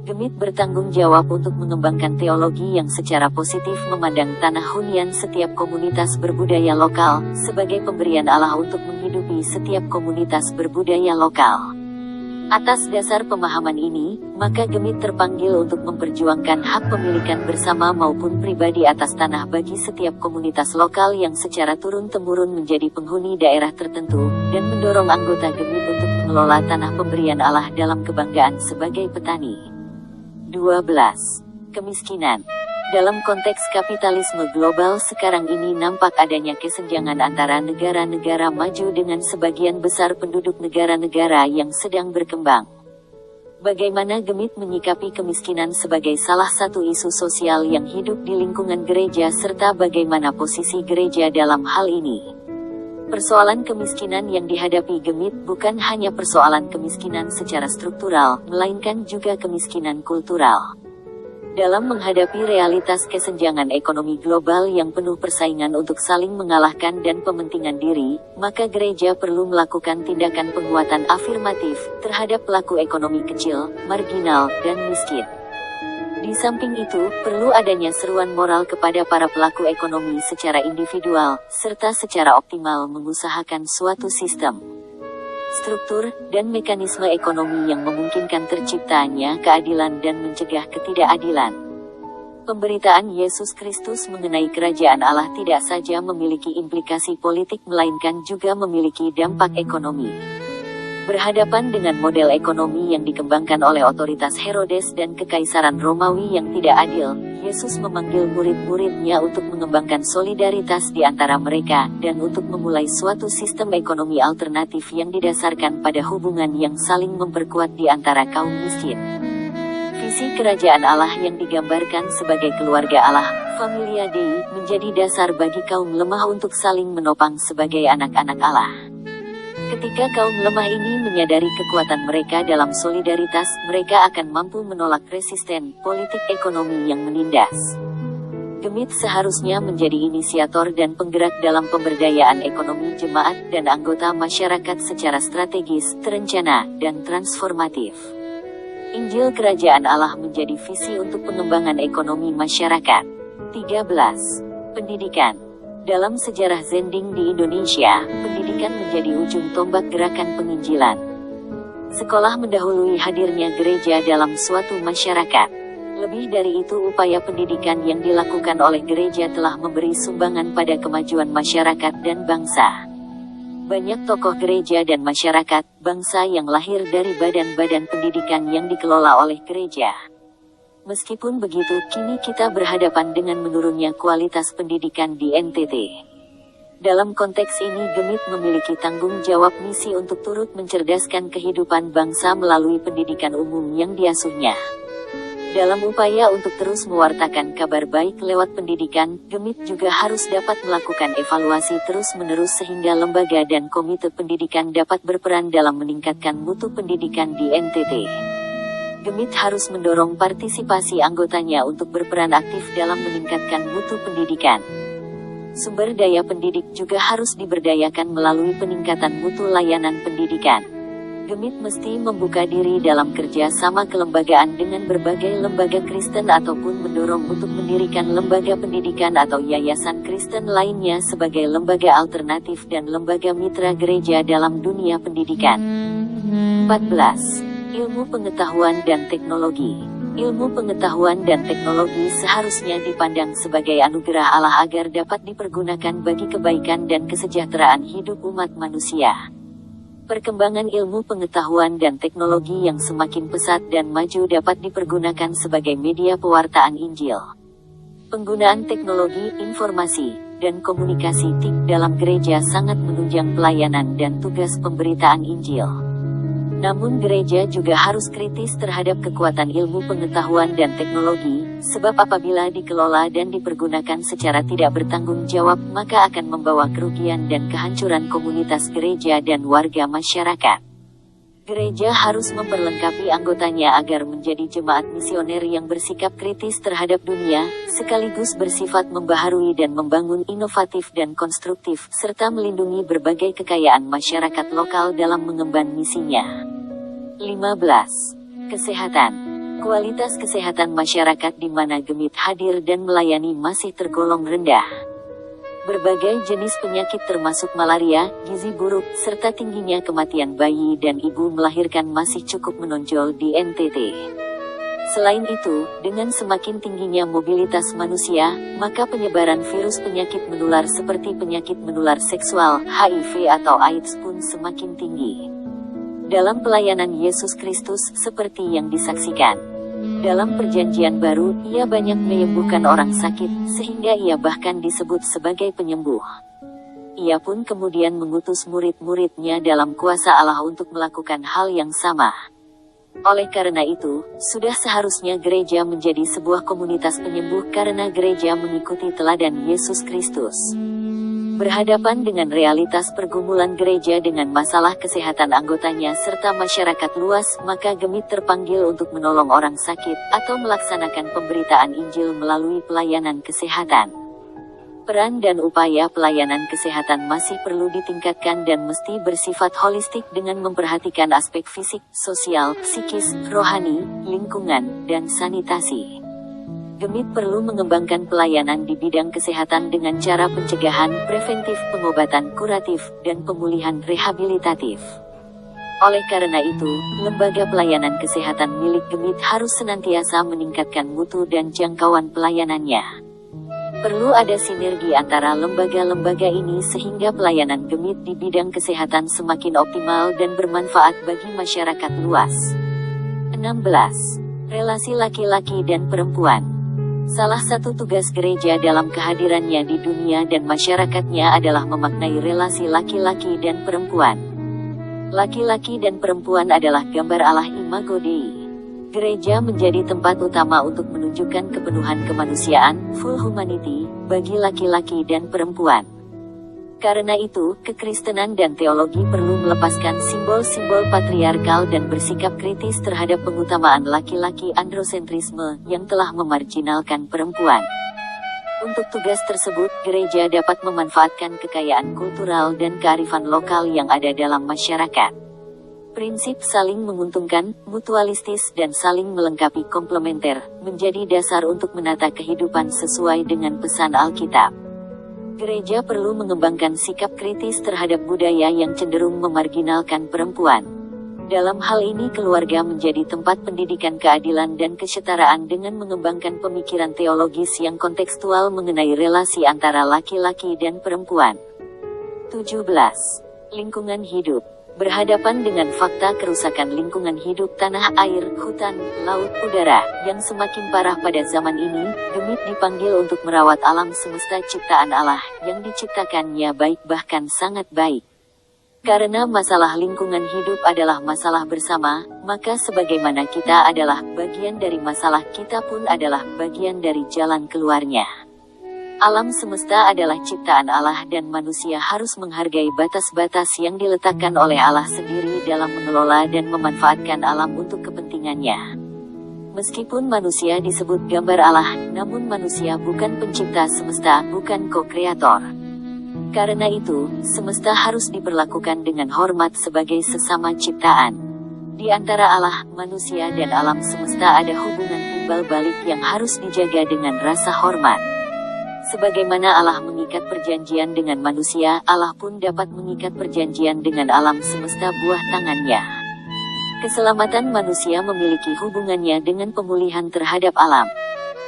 Gemit bertanggung jawab untuk mengembangkan teologi yang secara positif memandang tanah hunian setiap komunitas berbudaya lokal, sebagai pemberian Allah untuk menghidupi setiap komunitas berbudaya lokal. Atas dasar pemahaman ini, maka Gemit terpanggil untuk memperjuangkan hak pemilikan bersama maupun pribadi atas tanah bagi setiap komunitas lokal yang secara turun-temurun menjadi penghuni daerah tertentu, dan mendorong anggota Gemit untuk mengelola tanah pemberian Allah dalam kebanggaan sebagai petani. 12. Kemiskinan. Dalam konteks kapitalisme global sekarang ini nampak adanya kesenjangan antara negara-negara maju dengan sebagian besar penduduk negara-negara yang sedang berkembang. Bagaimana Gemit menyikapi kemiskinan sebagai salah satu isu sosial yang hidup di lingkungan gereja serta bagaimana posisi gereja dalam hal ini? Persoalan kemiskinan yang dihadapi Gemit bukan hanya persoalan kemiskinan secara struktural, melainkan juga kemiskinan kultural. Dalam menghadapi realitas kesenjangan ekonomi global yang penuh persaingan untuk saling mengalahkan dan pementingan diri, maka gereja perlu melakukan tindakan penguatan afirmatif terhadap pelaku ekonomi kecil, marginal, dan miskin. Di samping itu, perlu adanya seruan moral kepada para pelaku ekonomi secara individual, serta secara optimal mengusahakan suatu sistem, struktur, dan mekanisme ekonomi yang memungkinkan terciptanya keadilan dan mencegah ketidakadilan. Pemberitaan Yesus Kristus mengenai kerajaan Allah tidak saja memiliki implikasi politik melainkan juga memiliki dampak ekonomi. Berhadapan dengan model ekonomi yang dikembangkan oleh otoritas Herodes dan kekaisaran Romawi yang tidak adil, Yesus memanggil murid-muridnya untuk mengembangkan solidaritas di antara mereka, dan untuk memulai suatu sistem ekonomi alternatif yang didasarkan pada hubungan yang saling memperkuat di antara kaum miskin. Visi kerajaan Allah yang digambarkan sebagai keluarga Allah, Familia Dei, menjadi dasar bagi kaum lemah untuk saling menopang sebagai anak-anak Allah. Ketika kaum lemah ini menyadari kekuatan mereka dalam solidaritas, mereka akan mampu menolak resisten politik ekonomi yang menindas. Gemit seharusnya menjadi inisiator dan penggerak dalam pemberdayaan ekonomi jemaat dan anggota masyarakat secara strategis, terencana, dan transformatif. Injil Kerajaan Allah menjadi visi untuk pengembangan ekonomi masyarakat. 13. Pendidikan. Dalam sejarah Zending di Indonesia, pendidikan menjadi ujung tombak gerakan penginjilan. Sekolah mendahului hadirnya gereja dalam suatu masyarakat. Lebih dari itu, upaya pendidikan yang dilakukan oleh gereja telah memberi sumbangan pada kemajuan masyarakat dan bangsa. Banyak tokoh gereja dan masyarakat, bangsa yang lahir dari badan-badan pendidikan yang dikelola oleh gereja. Meskipun begitu, kini kita berhadapan dengan menurunnya kualitas pendidikan di NTT. Dalam konteks ini Gemit memiliki tanggung jawab misi untuk turut mencerdaskan kehidupan bangsa melalui pendidikan umum yang diasuhnya. Dalam upaya untuk terus mewartakan kabar baik lewat pendidikan, Gemit juga harus dapat melakukan evaluasi terus-menerus sehingga lembaga dan komite pendidikan dapat berperan dalam meningkatkan mutu pendidikan di NTT. Gemit harus mendorong partisipasi anggotanya untuk berperan aktif dalam meningkatkan mutu pendidikan. Sumber daya pendidik juga harus diberdayakan melalui peningkatan mutu layanan pendidikan. Gemit mesti membuka diri dalam kerja sama kelembagaan dengan berbagai lembaga Kristen ataupun mendorong untuk mendirikan lembaga pendidikan atau yayasan Kristen lainnya sebagai lembaga alternatif dan lembaga mitra gereja dalam dunia pendidikan. 14. Ilmu pengetahuan dan teknologi. Ilmu pengetahuan dan teknologi seharusnya dipandang sebagai anugerah Allah agar dapat dipergunakan bagi kebaikan dan kesejahteraan hidup umat manusia. Perkembangan ilmu pengetahuan dan teknologi yang semakin pesat dan maju dapat dipergunakan sebagai media pewartaan Injil. Penggunaan teknologi, informasi, dan komunikasi TIK dalam gereja sangat menunjang pelayanan dan tugas pemberitaan Injil. Namun gereja juga harus kritis terhadap kekuatan ilmu pengetahuan dan teknologi, sebab apabila dikelola dan dipergunakan secara tidak bertanggung jawab, maka akan membawa kerugian dan kehancuran komunitas gereja dan warga masyarakat. Gereja harus memperlengkapi anggotanya agar menjadi jemaat misioner yang bersikap kritis terhadap dunia, sekaligus bersifat membaharui dan membangun inovatif dan konstruktif, serta melindungi berbagai kekayaan masyarakat lokal dalam mengemban misinya. 15. Kesehatan. Kualitas kesehatan masyarakat di mana Gemit hadir dan melayani masih tergolong rendah. Berbagai jenis penyakit termasuk malaria, gizi buruk, serta tingginya kematian bayi dan ibu melahirkan masih cukup menonjol di NTT. Selain itu, dengan semakin tingginya mobilitas manusia, maka penyebaran virus penyakit menular seperti penyakit menular seksual, HIV atau AIDS pun semakin tinggi. Dalam pelayanan Yesus Kristus seperti yang disaksikan dalam Perjanjian Baru, ia banyak menyembuhkan orang sakit, sehingga ia bahkan disebut sebagai penyembuh. Ia pun kemudian mengutus murid-muridnya dalam kuasa Allah untuk melakukan hal yang sama. Oleh karena itu, sudah seharusnya gereja menjadi sebuah komunitas penyembuh karena gereja mengikuti teladan Yesus Kristus. Berhadapan dengan realitas pergumulan gereja dengan masalah kesehatan anggotanya serta masyarakat luas, maka Gemit terpanggil untuk menolong orang sakit, atau melaksanakan pemberitaan Injil melalui pelayanan kesehatan. Peran dan upaya pelayanan kesehatan masih perlu ditingkatkan dan mesti bersifat holistik dengan memperhatikan aspek fisik, sosial, psikis, rohani, lingkungan, dan sanitasi. Gemit perlu mengembangkan pelayanan di bidang kesehatan dengan cara pencegahan, preventif, pengobatan kuratif, dan pemulihan rehabilitatif. Oleh karena itu, lembaga pelayanan kesehatan milik Gemit harus senantiasa meningkatkan mutu dan jangkauan pelayanannya. Perlu ada sinergi antara lembaga-lembaga ini sehingga pelayanan Gemit di bidang kesehatan semakin optimal dan bermanfaat bagi masyarakat luas. 16. Relasi laki-laki dan perempuan. Salah satu tugas gereja dalam kehadirannya di dunia dan masyarakatnya adalah memaknai relasi laki-laki dan perempuan. Laki-laki dan perempuan adalah gambar Allah Imago Dei. Gereja menjadi tempat utama untuk menunjukkan kepenuhan kemanusiaan, full humanity, bagi laki-laki dan perempuan. Karena itu, kekristenan dan teologi perlu melepaskan simbol-simbol patriarkal dan bersikap kritis terhadap pengutamaan laki-laki androsentrisme yang telah memarginalkan perempuan. Untuk tugas tersebut, gereja dapat memanfaatkan kekayaan kultural dan kearifan lokal yang ada dalam masyarakat. Prinsip saling menguntungkan, mutualistis dan saling melengkapi komplementer, menjadi dasar untuk menata kehidupan sesuai dengan pesan Alkitab. Gereja perlu mengembangkan sikap kritis terhadap budaya yang cenderung memarginalkan perempuan. Dalam hal ini keluarga menjadi tempat pendidikan keadilan dan kesetaraan dengan mengembangkan pemikiran teologis yang kontekstual mengenai relasi antara laki-laki dan perempuan. 17. Lingkungan hidup. Berhadapan dengan fakta kerusakan lingkungan hidup tanah air, hutan, laut, udara, yang semakin parah pada zaman ini, Gemit dipanggil untuk merawat alam semesta ciptaan Allah, yang diciptakannya baik bahkan sangat baik. Karena masalah lingkungan hidup adalah masalah bersama, maka sebagaimana kita adalah bagian dari masalah, kita pun adalah bagian dari jalan keluarnya. Alam semesta adalah ciptaan Allah dan manusia harus menghargai batas-batas yang diletakkan oleh Allah sendiri dalam mengelola dan memanfaatkan alam untuk kepentingannya. Meskipun manusia disebut gambar Allah, namun manusia bukan pencipta semesta, bukan co-kreator. Karena itu, semesta harus diperlakukan dengan hormat sebagai sesama ciptaan. Di antara Allah, manusia dan alam semesta ada hubungan timbal balik yang harus dijaga dengan rasa hormat. Sebagaimana Allah mengikat perjanjian dengan manusia, Allah pun dapat mengikat perjanjian dengan alam semesta buah tangannya. Keselamatan manusia memiliki hubungannya dengan pemulihan terhadap alam.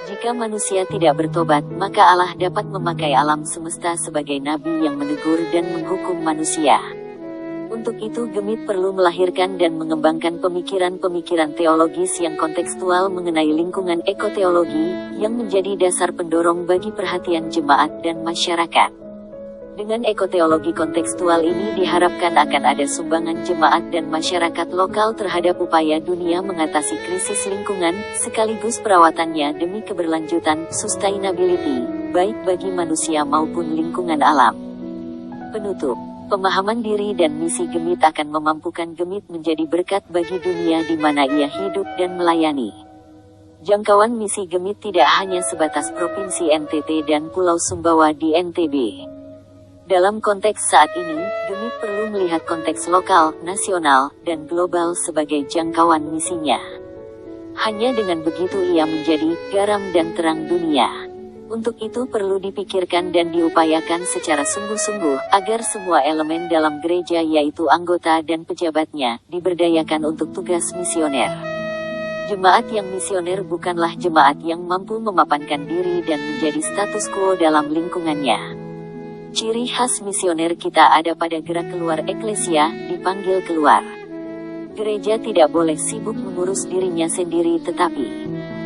Jika manusia tidak bertobat, maka Allah dapat memakai alam semesta sebagai nabi yang menegur dan menghukum manusia. Untuk itu Gemit perlu melahirkan dan mengembangkan pemikiran-pemikiran teologis yang kontekstual mengenai lingkungan ekoteologi, yang menjadi dasar pendorong bagi perhatian jemaat dan masyarakat. Dengan ekoteologi kontekstual ini diharapkan akan ada sumbangan jemaat dan masyarakat lokal terhadap upaya dunia mengatasi krisis lingkungan, sekaligus perawatannya demi keberlanjutan, sustainability, baik bagi manusia maupun lingkungan alam. Penutup. Pemahaman diri dan misi Gemit akan memampukan Gemit menjadi berkat bagi dunia di mana ia hidup dan melayani. Jangkauan misi Gemit tidak hanya sebatas Provinsi NTT dan Pulau Sumbawa di NTB. Dalam konteks saat ini, Gemit perlu melihat konteks lokal, nasional, dan global sebagai jangkauan misinya. Hanya dengan begitu ia menjadi garam dan terang dunia. Untuk itu perlu dipikirkan dan diupayakan secara sungguh-sungguh, agar semua elemen dalam gereja yaitu anggota dan pejabatnya, diberdayakan untuk tugas misioner. Jemaat yang misioner bukanlah jemaat yang mampu memapankan diri dan menjadi status quo dalam lingkungannya. Ciri khas misioner kita ada pada gerak keluar eklesia, dipanggil keluar. Gereja tidak boleh sibuk mengurus dirinya sendiri tetapi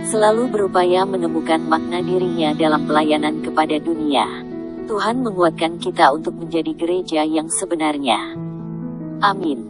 selalu berupaya menemukan makna dirinya dalam pelayanan kepada dunia. Tuhan menguatkan kita untuk menjadi gereja yang sebenarnya. Amin.